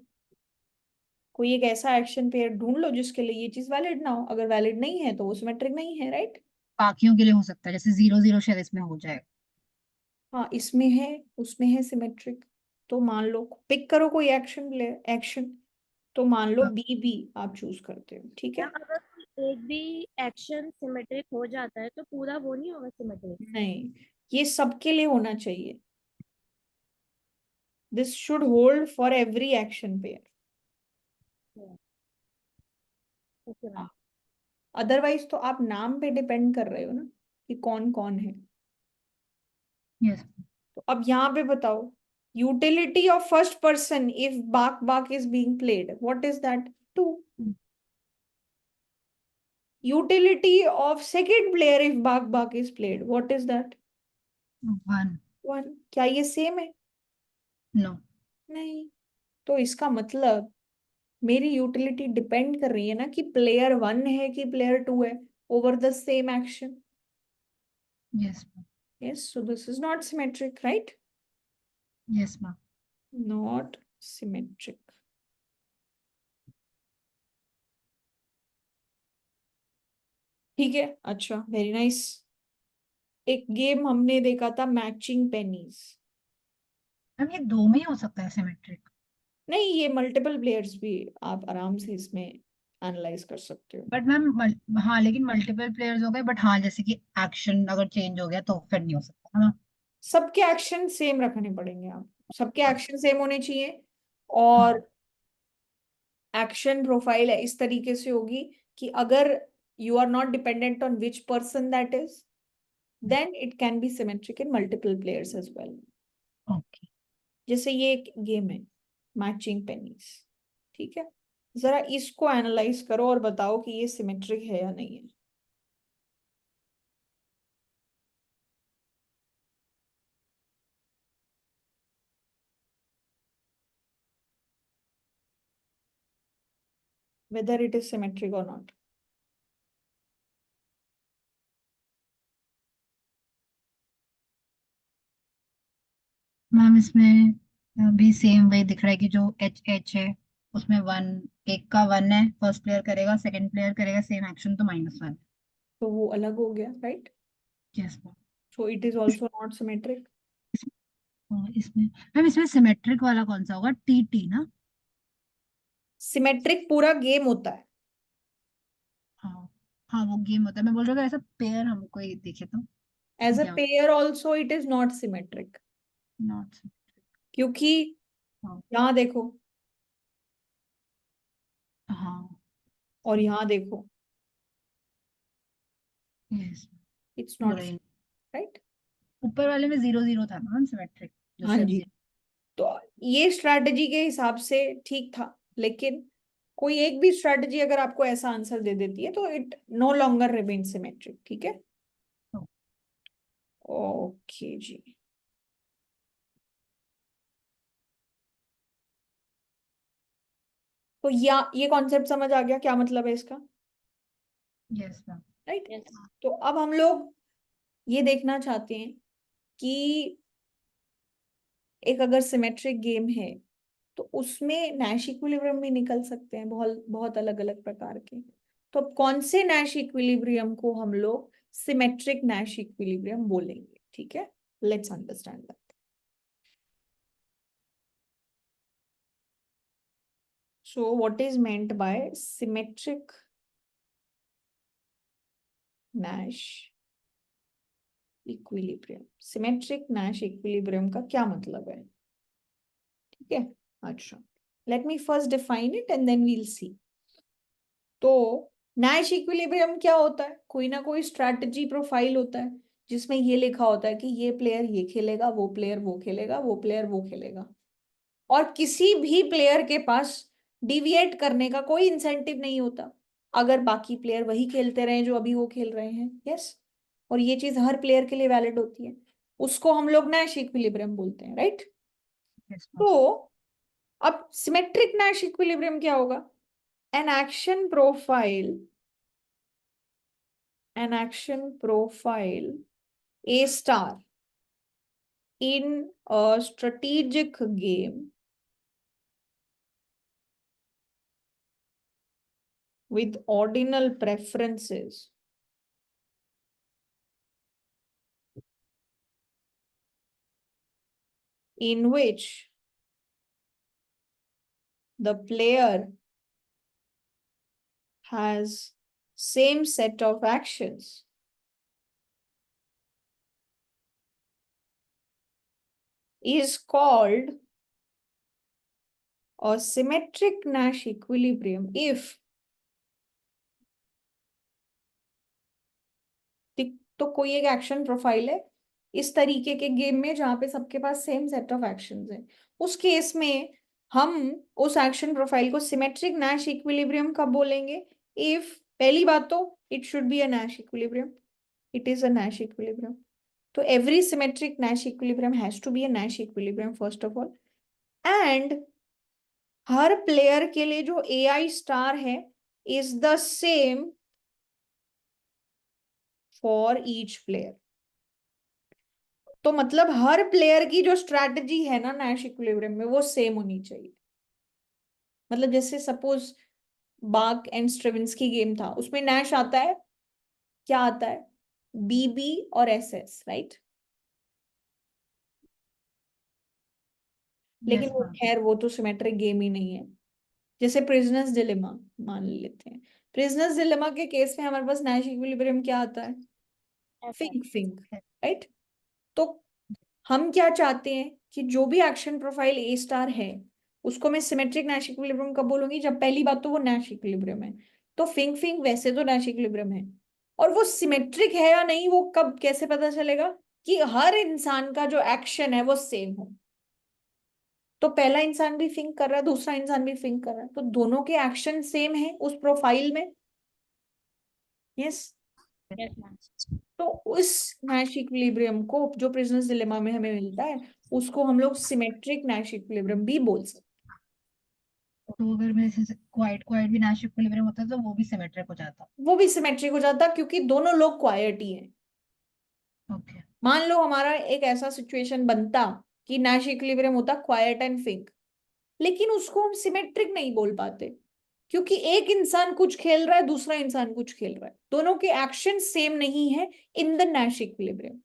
कोई एक ऐसा एक्शन पेयर ढूंढ लो जिसके लिए ये चीज वैलिड ना हो। अगर वैलिड नहीं है तो वो सिमेट्रिक नहीं है, राइट? बाकियों के लिए हो सकता है, जैसे 0 0 शायद इसमें हो जाएगा। हाँ, इसमें है, उसमें है सिमेट्रिक। तो मान लो पिक करो कोई एक्शन प्लेयर, एक्शन। तो मान लो बी बी आप चूज करते हो, ठीक मैम है? अगर कोई एक भी एक्शन सिमेट्रिक हो जाता है तो पूरा वो नहीं होगा सिमेट्रिक। नहीं, ये सबके लिए होना चाहिए। This should hold for every action pair. Okay ma'am. Otherwise तो आप नाम पे डिपेंड कर रहे हो ना कि कौन कौन है। यस। तो अब यहाँ पे बताओ, utility of first person if बाक बाक is being played, what is that? 2। Utility of second player if बाक बाक is played, what is that? 1। 1। क्या ये सेम है? नो। नहीं। तो इसका मतलब मेरी यूटिलिटी डिपेंड कर रही है ना कि प्लेयर 1 है कि प्लेयर 2 है, over the same action. Yes ma'am. Yes, so this is not symmetric, right? Yes ma'am. Not symmetric. ठीक है, अच्छा, वेरी नाइस। एक गेम हमने देखा था मैचिंग पेनीज। मैम ये 2 में ही हो सकता है सिमेट्रिक। नहीं, ये मल्टीपल प्लेयर्स भी आप आराम से इसमें एनालाइज कर सकते हो। बट मैम हाँ, लेकिन मल्टीपल प्लेयर्स हो गए, बट हाँ जैसे कि एक्शन अगर चेंज हो गया तो फिर नहीं हो सकता है ना। सबके एक्शन सेम रखने पड़ेंगे, आप सबके हाँ। एक्शन सेम होने चाहिए। हाँ। और एक्शन प्रोफाइल है इस तरीके से होगी कि अगर you are not dependent on which person that is, then it can be symmetric in multiple players as well. Okay. जैसे ये एक गेम है मैचिंग पेनीज, ठीक है? जरा इसको एनालाइज करो और बताओ कि ये सिमेट्रिक है या नहीं है। whether it is symmetric or not. Ma'am इसमें भी सेम वही दिख रहा है कि जो एच एच है उसमें 1, एक का 1 है, फर्स्ट प्लेयर करेगा, सेकंड प्लेयर करेगा सेम एक्शन तो -1। तो वो अलग हो गया, right? Yes ma'am. So it is also not symmetric. और इसमें मैम इसमें सिमेट्रिक वाला कौन सा होगा, टी टी ना। सिमेट्रिक पूरा गेम होता है। हाँ। हाँ वो गेम होता है, मैं बोल रहा हूँ अगर ऐसा पेयर हम कोई देखे तो एज इसमें अ क्या होता pair also it is not symmetric, है, नॉट। क्योंकि हाँ। यहाँ देखो हाँ। और यहाँ देखो, यस। इट्स नॉट, पूरा ही। राइट? ऊपर वाले में 0 0 था ना मैम सिमेट्रिक, जो हाँ सिर्फ जी। 0। तो ये स्ट्रैटेजी के हिसाब से ठीक था, लेकिन कोई एक भी स्ट्रैटेजी अगर आपको ऐसा आंसर दे देती है तो it no longer remain symmetric, ठीक है? ओके जी। तो या ये कॉन्सेप्ट समझ आ गया क्या मतलब है इसका, यस मैम। राइट? Yes. तो अब हम लोग ये देखना चाहते हैं कि एक अगर सिमेट्रिक गेम है तो उसमें नैश इक्विलिब्रियम भी निकल सकते हैं, बहुत बहुत अलग अलग प्रकार के। तो अब कौन से नैश इक्विलिब्रियम को हम लोग सिमेट्रिक नैश इक्विलिब्रियम बोलेंगे, ठीक है? Let's understand that. So what is meant by symmetric Nash equilibrium? Symmetric Nash equilibrium का क्या मतलब है, ठीक है? अच्छा, let me first define it and then we'll see. तो नैश इक्विलिब्रियम क्या होता है? कोई ना कोई स्ट्रैटेजी प्रोफाइल होता है जिसमें ये लिखा होता है कि ये प्लेयर ये खेलेगा, वो प्लेयर वो खेलेगा, वो प्लेयर वो खेलेगा, और किसी भी प्लेयर के पास डिविएट करने का कोई इंसेंटिव नहीं होता अगर बाकी प्लेयर वही खेलते रहे जो अभी वो खेल रहे हैं। यस, और ये चीज हर प्लेयर के लिए वैलिड होती है। उसको हम लोग नैश इक्विलिब्रियम बोलते हैं, राइट? Yes ma'am. तो अब सिमेट्रिक नैश इक्विलिब्रियम क्या होगा? An action profile, an action profile A star in a strategic game with ordinal preferences in which the player has same set of actions is called a symmetric Nash equilibrium if तो कोई एक action profile है इस तरीके के game में जहां पे सबके पास सेम सेट ऑफ एक्शंस है, उस केस में हम उस एक्शन प्रोफाइल को सिमेट्रिक नैश इक्विलिब्रियम कब बोलेंगे? इफ, पहली बात तो it should be a Nash equilibrium, it is a Nash equilibrium. तो every symmetric Nash equilibrium has to be a Nash equilibrium first of all, and हर player के लिए जो ए आई स्टार है is the same for each player. तो मतलब हर player की जो स्ट्रैटेजी है ना नैश इक्विलिब्रियम में वो सेम होनी चाहिए। मतलब जैसे सपोज बार्क एंड स्ट्रेविंस्की गेम था, उसमें नैश आता है, क्या आता है? बीबी और एसएस, राइट? लेकिन यस वो मैम। खैर वो तो सिमेट्रिक गेम ही नहीं है। जैसे प्रिजनर्स डिलेमा मान लेते हैं, प्रिजनर्स डिलेमा के केस में हमारे पास नैश इक्विलिब्रियम क्या आता है? FF. Fink Fink, right? तो हम क्या चाहते हैं कि जो भी एक्शन प्रोफाइल ए स्टार है उसको मैं सिमेट्रिक नैश इक्विलिब्रियम कब बोलूंगी? जब पहली बात तो वो नैश इक्विलिब्रियम है। तो फिंक फिंक वैसे तो नैश इक्विलिब्रियम है, और वो सिमेट्रिक है या नहीं वो कब कैसे पता चलेगा? कि हर इंसान का जो एक्शन है वो सेम हो। तो पहला इंसान भी थिंक कर रहा है, दूसरा इंसान भी थिंक कर रहा है, तो दोनों के एक्शन सेम है उस प्रोफाइल में। यस। Yes, ma'am. तो उस नैश इक्विलिब्रियम को जो प्रिजनर्स डिलेमा में हमें मिलता है उसको हम लोग सिमेट्रिक नैश इक्विलिब्रियम भी बोल सकते तो अगर मेरे से क्वाइट क्वाइट भी नैश इक्विलिब्रियम होता तो वो भी सिमेट्रिक हो जाता। हैं। वो भी सिमेट्रिक हो जाता क्योंकि दोनों लोग क्वाइट ही हैं। ओके। मान लो हमारा एक ऐसा सिचुएशन बनता कि नैश इक्विलिब्रियम होता क्वाइट एंड फिंक, लेकिन उसको हम सिमेट्रिक नहीं बोल पाते क्योंकि एक इंसान कुछ खेल रहा है, दूसरा इंसान कुछ खेल रहा है, दोनों के एक्शन सेम नहीं है इन द नैश इक्विलिब्रियम।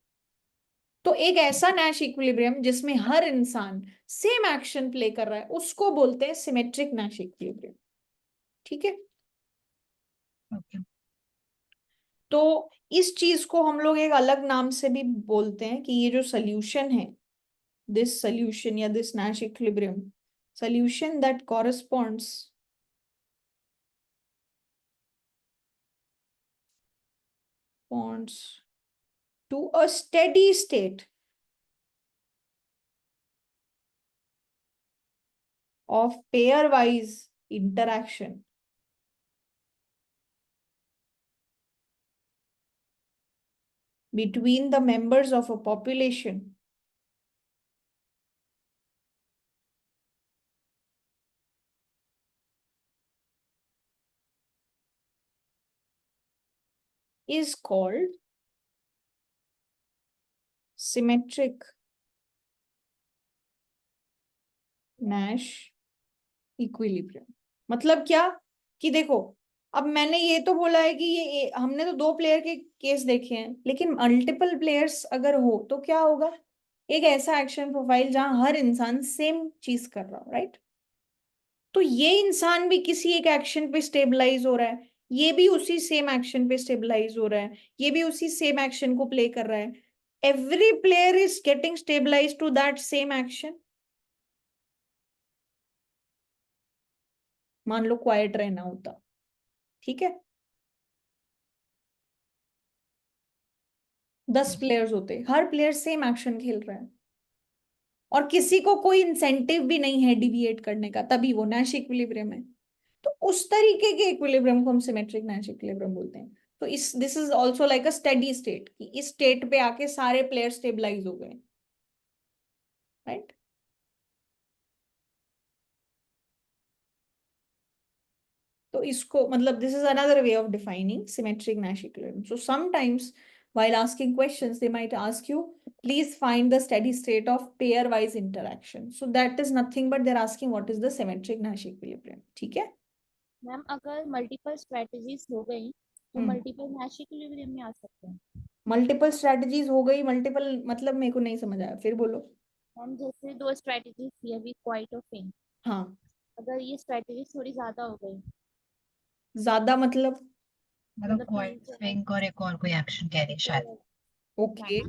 तो एक ऐसा नैश इक्विलिब्रियम जिसमें हर इंसान सेम एक्शन प्ले कर रहा है उसको बोलते हैं सिमेट्रिक नैश इक्विलिब्रियम, ठीक है? ओके। तो इस चीज को हम लोग एक अलग नाम से भी बोलते हैं कि ये जो सोल्यूशन है, दिस सोल्यूशन या this Nash equilibrium solution that corresponds bonds to a steady state of pairwise interaction between the members of a population is called symmetric Nash equilibrium. मतलब क्या कि देखो, अब मैंने ये तो बोला है कि ये हमने तो दो प्लेयर के केस देखे हैं, लेकिन मल्टीपल प्लेयर्स अगर हो तो क्या होगा? एक ऐसा एक्शन प्रोफाइल जहां हर इंसान सेम चीज कर रहा हो, राइट? तो ये इंसान भी किसी एक एक्शन पे स्टेबलाइज हो रहा है, ये भी उसी सेम एक्शन पे स्टेबलाइज हो रहा है, ये भी उसी सेम एक्शन को प्ले कर रहा है। Every player is getting stabilize to that same action. मान लो क्वाइट रहना होता, ठीक है, 10 प्लेयर्स होते, हर प्लेयर सेम एक्शन खेल रहा है और किसी को कोई इंसेंटिव भी नहीं है डिविएट करने का, तभी वो नैश इक्विलिब्रियम है। तो उस तरीके के इक्विलिब्रियम को हम सिमेट्रिक नैश इक्विलिब्रियम बोलते हैं। तो इस this is also like a steady state, कि इस स्टेट पे आके सारे प्लेयर स्टेबलाइज हो गए, राइट? तो इसको मतलब this is another way of defining symmetric Nash equilibrium. So sometimes while asking questions they might ask you, please find the steady state of pairwise interaction. So that is nothing but they're asking what is the symmetric Nash equilibrium. ठीक है? Ma'am अगर multiple strategies हो गई तो multiple Nash equilibrium में आ सकते हैं। Multiple strategies हो गई, मल्टीपल मतलब मेरे को नहीं समझ आया, फिर बोलो। मैम जैसे दो स्ट्रेटजीज थी अभी क्वाइट और फिंक, हाँ, अगर ये स्ट्रेटजी थोड़ी ज्यादा हो गई, ज्यादा मतलब? मतलब मतलब क्वाइट, स्विंग और एक और कोई एक्शन कह रही है शायद। Okay,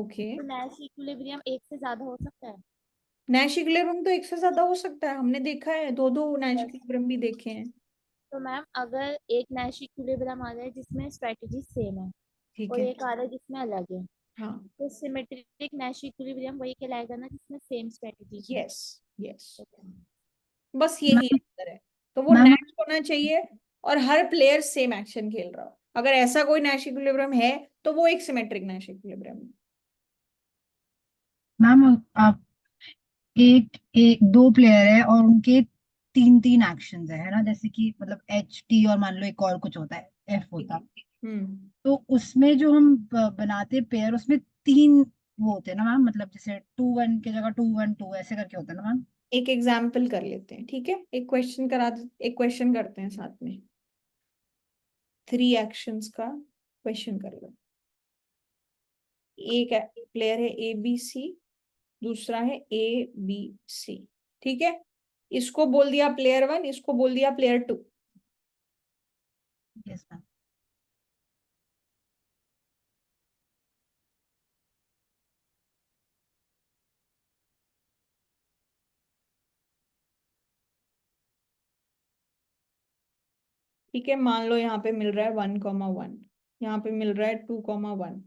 okay. तो नैश इक्विलिब्रियम एक से ज्यादा हो सकता है। नैश इक्विलिब्रियम तो एक से ज्यादा हो सकता है, हमने देखा है, दो दो नैश बस इक्विलिब्रियम भी देखे हैं। तो मैम अगर एक नैश इक्विलिब्रियम आ जाए जिसमें स्ट्रेटजी सेम है ठीक और है। एक आ रहा है जिसमें अलग है, हाँ। तो सिमेट्रिक नैश इक्विलिब्रियम वही कहलाएगा ना जिसमें सेम स्ट्रेटजी है। यस, यस, बस यही मैम अंतर है। तो वो मैम नैश होना चाहिए और हर प्लेयर सेम एक्शन खेल रहा हो। अगर ऐसा कोई नैश इक्विलिब्रियम है तो वो एक सिमेट्रिक नैश इक्विलिब्रियम है। मैम आप एक एक दो प्लेयर है और उनके तीन तीन एक्शंस है ना, जैसे कि मतलब एच टी और मान लो एक और कुछ होता है, एफ ठीक होता। है। हम्म। तो उसमें जो हम बनाते पेयर, उसमें तीन वो होते हैं ना मैम, मतलब जैसे 2-1 की जगह 2-1-2 ऐसे करके होता है ना मैम। एक एग्जाम्पल कर लेते हैं, ठीक है? एक क्वेश्चन करते हैं साथ में। 3 एक्शंस का क्वेश्चन कर लो। एक प्लेयर है ए बी सी, दूसरा है ए बी सी, ठीक है? इसको बोल दिया प्लेयर 1, इसको बोल दिया प्लेयर 2। Yes ma'am. ठीक है, मान लो यहाँ पे मिल रहा है 1,1, यहाँ पे मिल रहा है 2,1,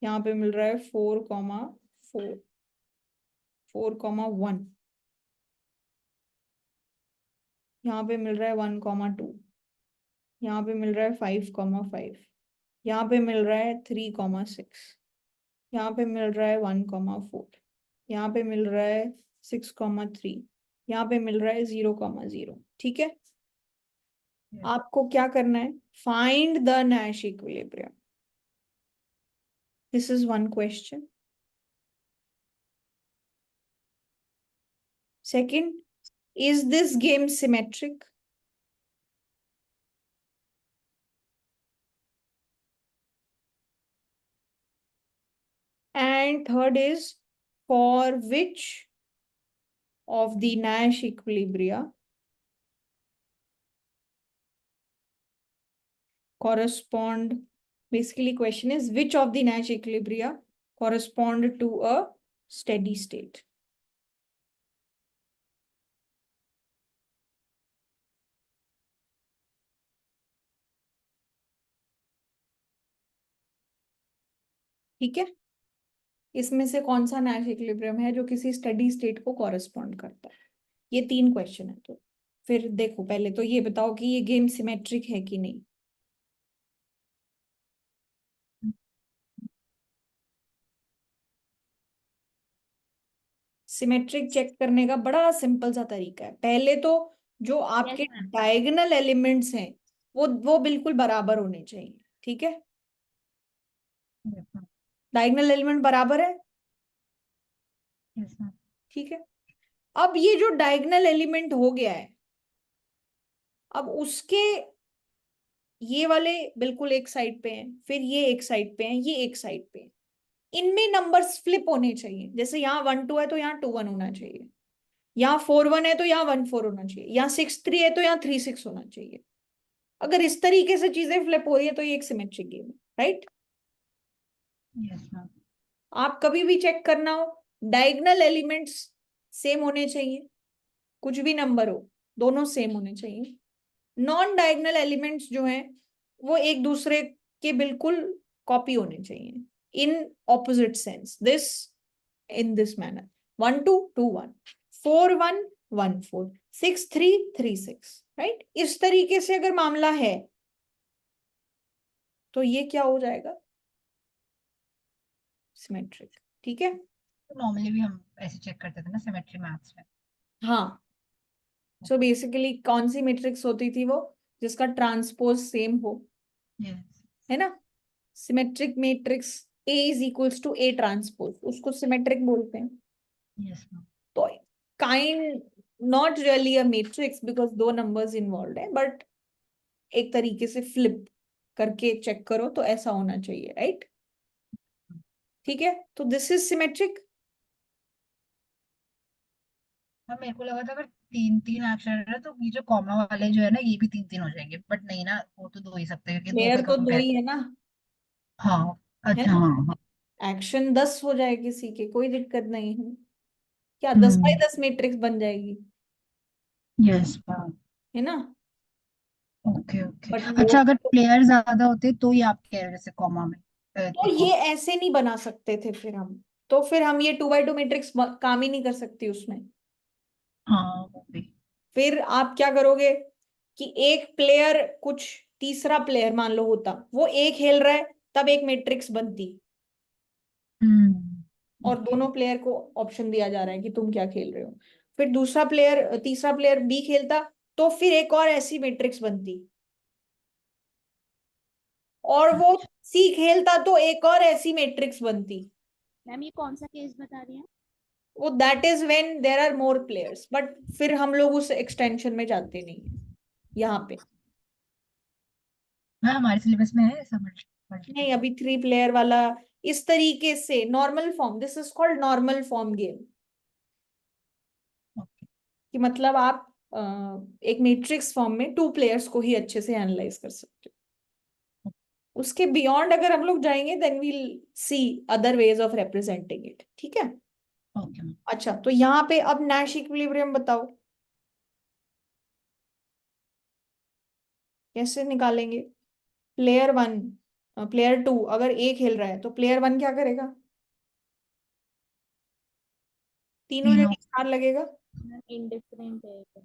यहाँ पे मिल रहा है 4,4, 4,1, यहाँ पे मिल रहा है 1,2, यहाँ पे मिल रहा है 5,5, यहाँ पे मिल रहा है 3,6, यहाँ पे मिल रहा है 1,4, यहाँ पे मिल रहा है 6,3, यहाँ पे मिल रहा है 0,0। ठीक है? Yes. आपको क्या करना है? Find the Nash equilibrium. This is one question. Second, is this game symmetric? And third is, for which of the Nash equilibria correspond, basically question is which of the Nash equilibria correspond to a steady state? ठीक है? इसमें से कौन सा Nash equilibrium है जो किसी steady state को कॉरेस्पॉन्ड करता है? ये 3 क्वेश्चन है। तो फिर देखो, पहले तो ये बताओ कि ये गेम सिमेट्रिक है कि नहीं। सिमेट्रिक चेक करने का बड़ा सिंपल सा तरीका है। पहले तो जो यस आपके मैम। डायगोनल एलिमेंट्स हैं वो बिल्कुल बराबर होने चाहिए, ठीक है। Yes ma'am. डायगोनल एलिमेंट बराबर है, यस मैम। ठीक है। अब ये जो डायगोनल एलिमेंट हो गया है, अब उसके ये वाले बिल्कुल एक साइड पे हैं, फिर ये एक साइड पे हैं, ये एक साइड पे हैं। इनमें नंबर्स फ्लिप होने चाहिए। जैसे यहाँ 1 2 है तो यहाँ 2 1 होना चाहिए, यहाँ 4 1 है तो यहाँ 1 4 होना चाहिए, यहाँ 6 3 है तो यहाँ 3 6 होना चाहिए। अगर इस तरीके से चीजें फ्लिप हो रही है तो ये एक सिमेट्रिक गेम है, राइट। Yes ma'am. आप कभी भी चेक करना हो, डायगोनल एलिमेंट्स सेम होने चाहिए, कुछ भी नंबर हो दोनों सेम होने चाहिए। नॉन डायगोनल एलिमेंट्स जो हैं वो एक दूसरे के बिल्कुल कॉपी होने चाहिए, in opposite sense, this in this manner. 1 2 2 1, 4 1 1 4, 6 3 3 6, right. इस तरीके से अगर मामला है तो ये क्या हो जाएगा, सिमेट्रिक, ठीक है। तो नॉर्मली भी हम ऐसे चेक करते थे ना सिमेट्री मैथ्स में। हाँ, सो बेसिकली कौन सी मैट्रिक्स होती थी वो, जिसका ट्रांसपोज सेम हो, यस। है ना। Symmetric matrix A is equals to A transpose, उसको सिमेट्रिक बोलते हैं। Yes ma'am. तो kind not really a matrix because दो नंबर्स इन्वॉल्व है, बट एक तरीके से फ्लिप करके चेक करो तो ऐसा होना चाहिए, राइट। ठीक है, तो दिस इज सिमेट्रिक। हाँ, मेरे को लगा था अगर तीन तीन एक्शन है ना तो ये जो कॉमा वाले जो है ना ये भी तीन तीन हो जाएंगे, बट नहीं ना, वो तो दो ही सकते हैं क्योंकि दो प्लेयर पे तो दो कंपेयर। ही है ना, हाँ। है अच्छा, ना। हाँ हाँ। एक्शन 10 हो जाए किसी के, कोई दिक्कत नहीं है। क्या 10 बाई 10 हम्म। मैट्रिक्स बन जाएगी, यस मैम। है ना। Okay okay. बट अच्छा, लोग अगर प्लेयर ज्यादा होते तो ये आप कह रहे हो जैसे कॉमा में तो ये देखो। ऐसे नहीं बना सकते थे, फिर हम तो फिर हम ये 2 बाई 2 मैट्रिक्स काम ही नहीं कर सकती उसमें। हाँ वो भी। फिर आप क्या करोगे कि एक प्लेयर कुछ, तीसरा प्लेयर मान लो होता, वो एक खेल रहा है, तब एक मैट्रिक्स बनती, और ओके। दोनों प्लेयर को ऑप्शन दिया जा रहा है कि तुम क्या खेल रहे हो। फिर दूसरा प्लेयर, तीसरा प्लेयर बी खेलता, तो फिर एक और ऐसी मैट्रिक्स बनती, और वो अच्छा। सी खेलता तो एक और ऐसी मैट्रिक्स बनती। मैम ये कौन सा केस बता रही हैं? वो that is when there are more players, but फिर हम लोग उस एक्सटेंशन में जाते नहीं है यहाँ पे। हाँ, हमारे सिलेबस में है ऐसा नहीं, मल्टीपल। अभी 3 प्लेयर वाला इस तरीके से normal form, this is called normal form game. Okay. कि मतलब आप एक मैट्रिक्स फॉर्म में 2 प्लेयर्स को ही अच्छे से एनालाइज कर सकते हो। उसके बियॉन्ड अगर हम लोग जाएंगे then we'll see other ways of representing it, ठीक है। Okay ma'am. अच्छा, तो यहाँ पे अब नैश इक्विलिब्रियम बताओ कैसे निकालेंगे। प्लेयर 1 प्लेयर 2 अगर ए खेल रहा है तो प्लेयर 1 क्या करेगा, तीनों तीनों। जगह स्टार लगेगा। मैम इनडिफरेंट है ये तो।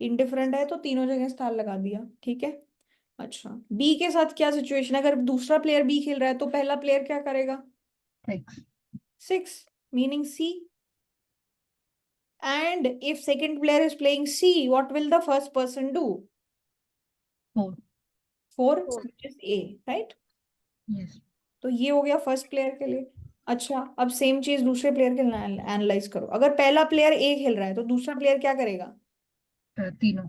इंडिफरेंट है तो तीनों जगह स्टार लगा दिया, ठीक है। अच्छा, बी के साथ क्या सिचुएशन है, अगर दूसरा प्लेयर बी खेल रहा है तो पहला प्लेयर क्या करेगा, 6। 6, meaning C. And if second player is playing C, what will the first person do, 4। 4 four. Which is A, right. Yes. तो ये हो गया फर्स्ट प्लेयर के लिए। अच्छा, अब सेम चीज दूसरे प्लेयर के लिए एनालाइज करो। अगर पहला प्लेयर ए खेल रहा है तो दूसरा प्लेयर क्या करेगा, तीनों।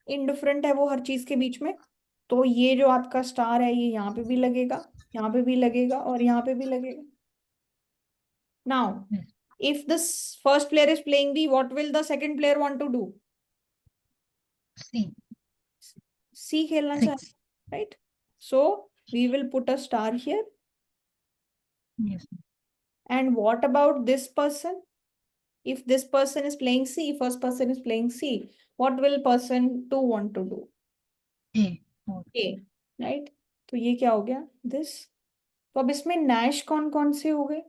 इनडिफरेंट है वो हर चीज के बीच में। तो ये जो आपका स्टार है ये यहाँ पे भी लगेगा, यहाँ पे भी लगेगा, और यहाँ पे भी लगेगा। Now yes. if this first player is playing B, what will the second player want to do, C. C खेलना 6। चाहेगा, right। So we will put a star here. Yes. And what about this person, if this person is playing C, first person is playing C, what will person 2 want to do, A. 4। A, right। तो ये क्या हो गया, this। तो अब इसमें Nash कौन कौन से हो गए,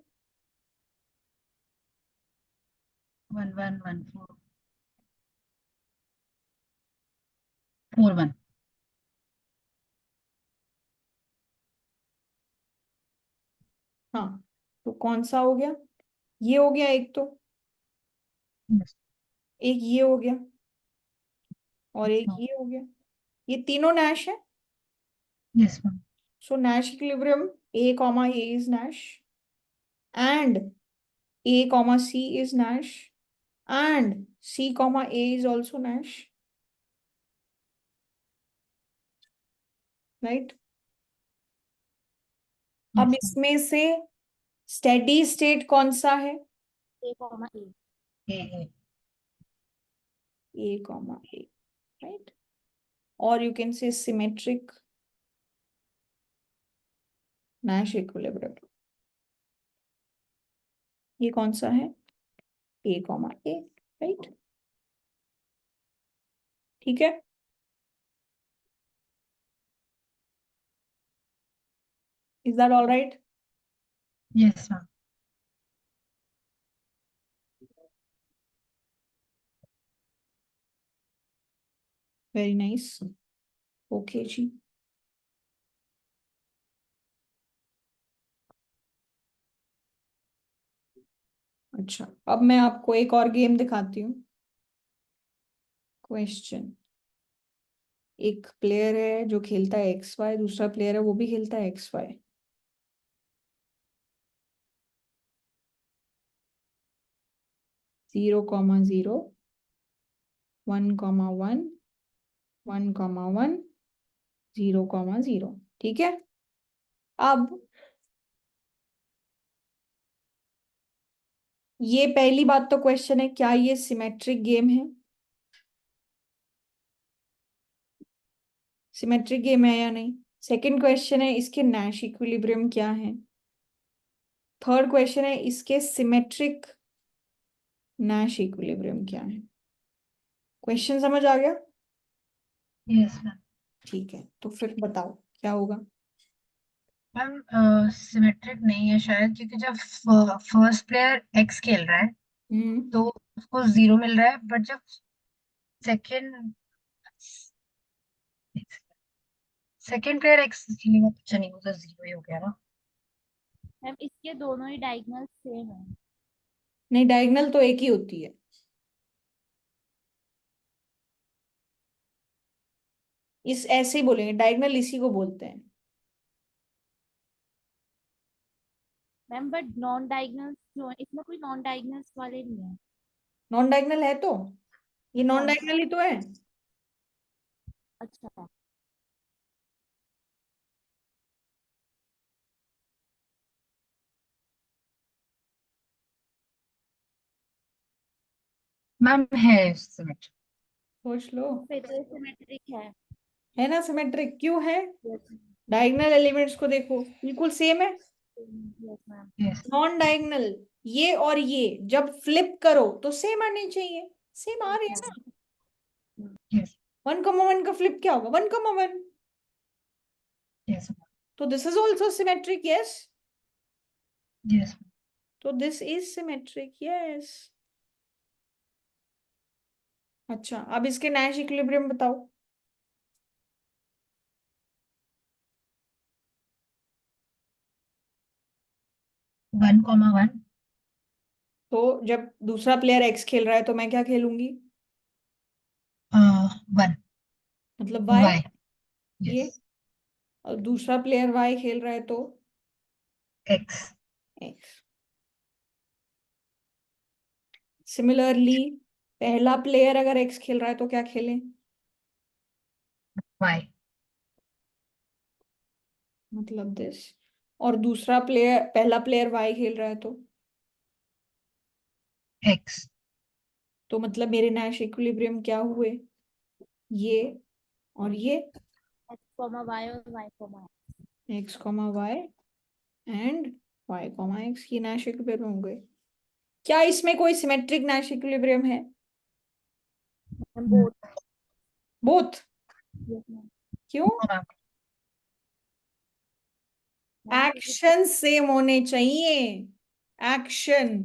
1 1 1 4 4 1। हाँ, तो कौन सा हो गया, ये हो गया एक तो, Yes. एक ये हो गया और एक हाँ, ये हो गया, ये तीनों नैश है। yes ma'am. So Nash equilibrium A comma A is Nash and A comma C is Nash and C comma A is also Nash, right? अब Yes ma'am. इसमें से स्टेडी स्टेट कौन सा है? A comma A. A. A comma A, right? Or you can say symmetric Nash equilibrium. ये कौन सा है? A comma A, right? ठीक है। Is that all right? Yes ma'am. Very nice. Okay जी। अच्छा, अब मैं आपको एक और गेम दिखाती हूँ। क्वेश्चन, एक प्लेयर है जो खेलता है एक्स वाई, दूसरा प्लेयर है वो भी खेलता है एक्स वाई। 0,0, 1,1, 1,1, 0,0, ठीक है। अब ये पहली बात तो क्वेश्चन है, क्या ये सिमेट्रिक गेम है? सिमेट्रिक गेम है या नहीं? सेकंड क्वेश्चन है, इसके नैश इक्विलिब्रियम क्या है? थर्ड क्वेश्चन है, इसके सिमेट्रिक नैश इक्विलिब्रियम क्या है? क्वेश्चन समझ आ गया? Yes ma'am. ठीक है, तो फिर बताओ क्या होगा। मैम सिमेट्रिक नहीं है शायद, क्योंकि जब फर्स्ट प्लेयर एक्स खेल रहा है हम्म। तो उसको 0 मिल रहा है, बट जब सेकंड सेकंड प्लेयर एक्स खेलेगा तो अच्छा नहीं, वो तो 0 ही हो गया ना। मैम इसके दोनों ही डायगोनल सेम है। नहीं, डायगोनल तो एक ही होती है। इस ऐसे ही बोलेंगे, डायगोनल इसी को बोलते हैं। मैम बट नॉन डायगोनल जो इसमें कोई नॉन डायगोनल्स वाले नहीं है। नॉन डायगोनल है तो, ये नॉन कौन सा? डायगोनल ही तो है। अच्छा। मैम है सिमेट्रिक। सोच लो। फिर तो सिमेट्रिक है ना सिमेट्रिक? क्यों है? यस डायगोनल एलिमेंट्स को देखो, बिल्कुल सेम है। मैम। यस। नॉन डायगोनल, ये और ये जब फ्लिप करो तो सेम आने चाहिए, सेम आ यस रहे हैं मैम। ना। यस। 1,1 का फ्लिप क्या होगा? 1,1। यस। तो this is also symmetric, yes. Yes. तो दिस इज सिमेट्रिक, यस। अच्छा, अब इसके नैश इक्विलिब्रियम बताओ। 1,1। तो जब दूसरा प्लेयर एक्स खेल रहा है तो मैं क्या खेलूंगी? 1। मतलब वाई। वाई। ये, यस। और दूसरा प्लेयर वाई खेल रहा है तो एक्स। एक्स। सिमिलरली, पहला प्लेयर अगर एक्स खेल रहा है तो क्या खेलें? वाई। मतलब दिस। और दूसरा प्लेयर, पहला प्लेयर वाई खेल रहा है एक्स। तो मतलब मेरे नैश इक्विलिब्रियम क्या हुए? ये और ये, एक्स कॉमा वाई और Y comma X comma Y and Y comma X, ये नैश इक्विलिब्रियम हो गए। क्या इसमें कोई सिमेट्रिक नैश इक्विलिब्रियम है? Ma'am both. Both. Yes ma'am. क्यों? मैम। मैम क्योंकि एक्शन सेम होने चाहिए, एक्शन,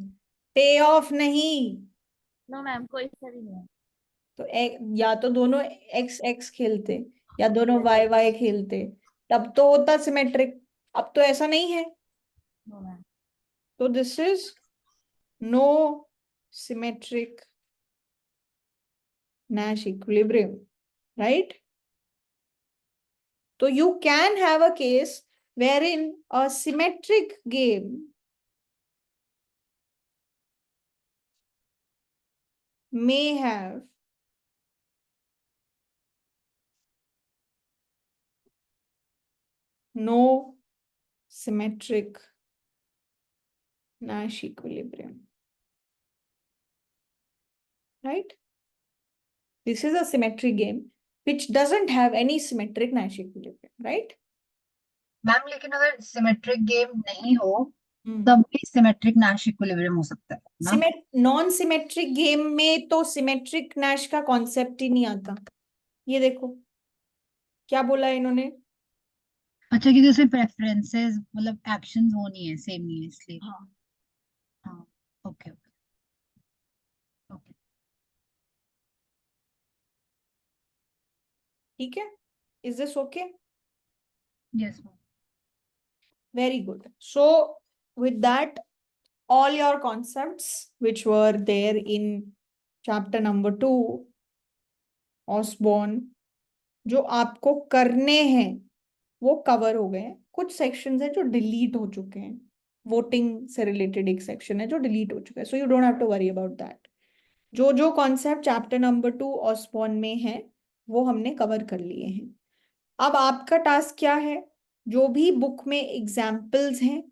पे ऑफ नहीं। नो मैम कोई सा भी नहीं है। तो या तो दोनों एक्स एक्स खेलते या दोनों यस वाई वाई खेलते, तब तो होता सिमेट्रिक। अब तो ऐसा नहीं है, नो मैम। तो this is no symmetric Nash equilibrium, right? So you can have a case wherein a symmetric game may have no symmetric Nash equilibrium, right? This is a symmetric game which doesn't have any symmetric Nash equilibrium, right? Ma'am लेकिन अगर symmetric game नहीं हो Hmm. तब भी symmetric Nash equilibrium हो सकता है ना? नॉन सिमेट्रिक गेम में तो सिमेट्रिक नैश का कॉन्सेप्ट ही नहीं आता। ये देखो क्या बोला है इन्होंने। अच्छा, क्योंकि उसमें प्रेफरेंसेस मतलब एक्शंस वो नहीं है, सेम नहीं है इसलिए। हाँ, हाँ, ओके ओके ओके। ठीक है। Is this okay? Yes ma'am. Very good. So with that, all your concepts which were there in chapter number 2, Osborne, जो आपको करने हैं वो कवर हो गए हैं। कुछ सेक्शंस हैं जो डिलीट हो चुके हैं। वोटिंग से रिलेटेड एक सेक्शन है जो डिलीट हो चुका है, so you don't have to worry about that. जो जो कॉन्सेप्ट चैप्टर नंबर 2 ऑस्बॉर्न में है वो हमने कवर कर लिए हैं। अब आपका टास्क क्या है? जो भी बुक में एग्जाम्पल्स हैं,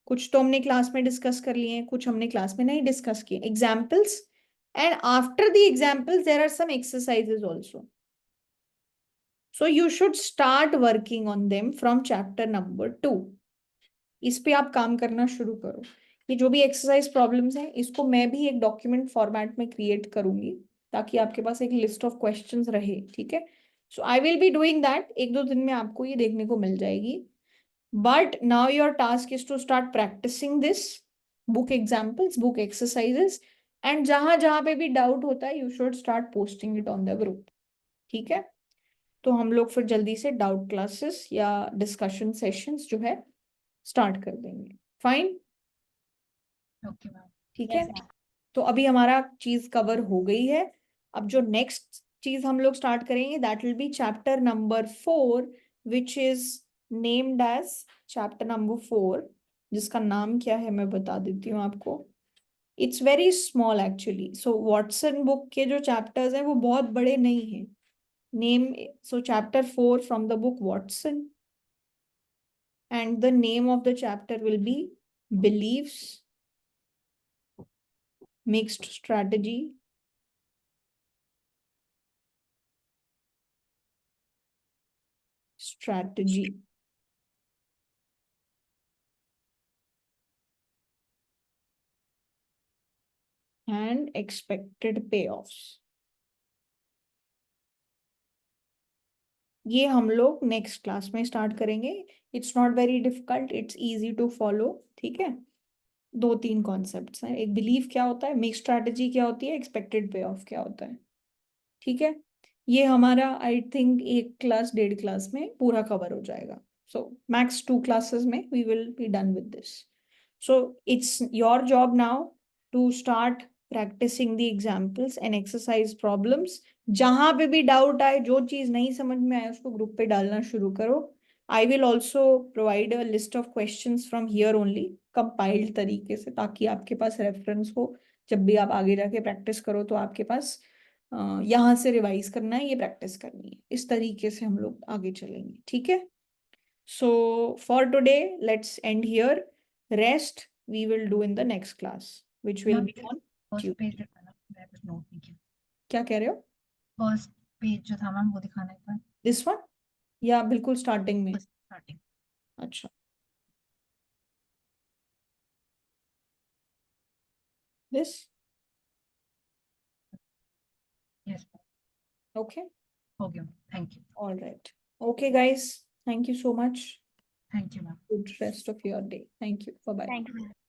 कुछ तो हमने क्लास में डिस्कस कर लिए हैं, कुछ हमने क्लास में नहीं डिस्कस किए examples, and after the examples there are some exercises also, so you should start working on them from chapter number 2। इस पे आप काम करना शुरू करो। ये जो भी एक्सरसाइज प्रॉब्लम्स हैं इसको मैं भी एक डॉक्यूमेंट फॉर्मेट में क्रिएट करूंगी ताकि आपके पास एक लिस्ट ऑफ क्वेश्चंस रहे, ठीक है? So I will be doing that. एक दो दिन में आपको ये देखने को मिल जाएगी। But now your task is to start practicing this book examples, book exercises, and जहां जहां पे भी डाउट होता है you should start posting it on the group, ठीक है? तो हम लोग फिर जल्दी से डाउट क्लासेस या डिस्कशन सेशंस जो है स्टार्ट कर देंगे। Fine, okay ma'am. ठीक Yes, है? ma'am. तो अभी हमारा चीज कवर हो गई है। अब जो नेक्स्ट चीज हम लोग स्टार्ट करेंगे that will be chapter number 4, which is named as chapter number 4, जिसका नाम क्या है मैं बता देती हूँ आपको। It's very small actually. So Watson book के जो चैप्टर्स हैं वो बहुत बड़े नहीं हैं। Name, so chapter 4 from the book Watson, and the name of the chapter will be beliefs, mixed strategy, strategy, and expected payoffs। ये हम लोग नेक्स्ट क्लास में स्टार्ट करेंगे। It's not very difficult, it's easy to follow, ठीक है? 2-3 concepts हैं। एक believe क्या होता है, मिक्स स्ट्रैटेजी क्या होती है, एक्सपेक्टेड पे ऑफ क्या होता है, ठीक है? ये हमारा आई थिंक 1 क्लास 1.5 क्लास में पूरा कवर हो जाएगा। सो मैक्स 2 क्लासेस में we will be done with this. So it's your job now to start practicing the examples and exercise problems. जहां पे भी डाउट आए, जो चीज नहीं समझ में आए उसको ग्रुप पे डालना शुरू करो। I will also provide a list of questions from here only, compiled तरीके से, ताकि आपके पास रेफरेंस हो। जब भी आप आगे जाके प्रैक्टिस करो तो आपके पास यहाँ से रिवाइज करना है, ये प्रैक्टिस करनी है। इस तरीके से हम लोग आगे चलेंगे, ठीक है? So for today let's end here. Rest we will do in the next class which will ma'am be on first Tuesday. Page दिखाना, मैंने कुछ नोट नहीं किया। क्या कह रहे हो? फर्स्ट पेज जो था मैम वो दिखाना एक बार। दिस वन, या बिल्कुल स्टार्टिंग में? First starting. अच्छा, दिस, यस ओके, हो गया। Thank you. All right, okay guys, thank you so much. Thank you ma'am. Good rest of your day. Thank you. Bye bye. Thank you.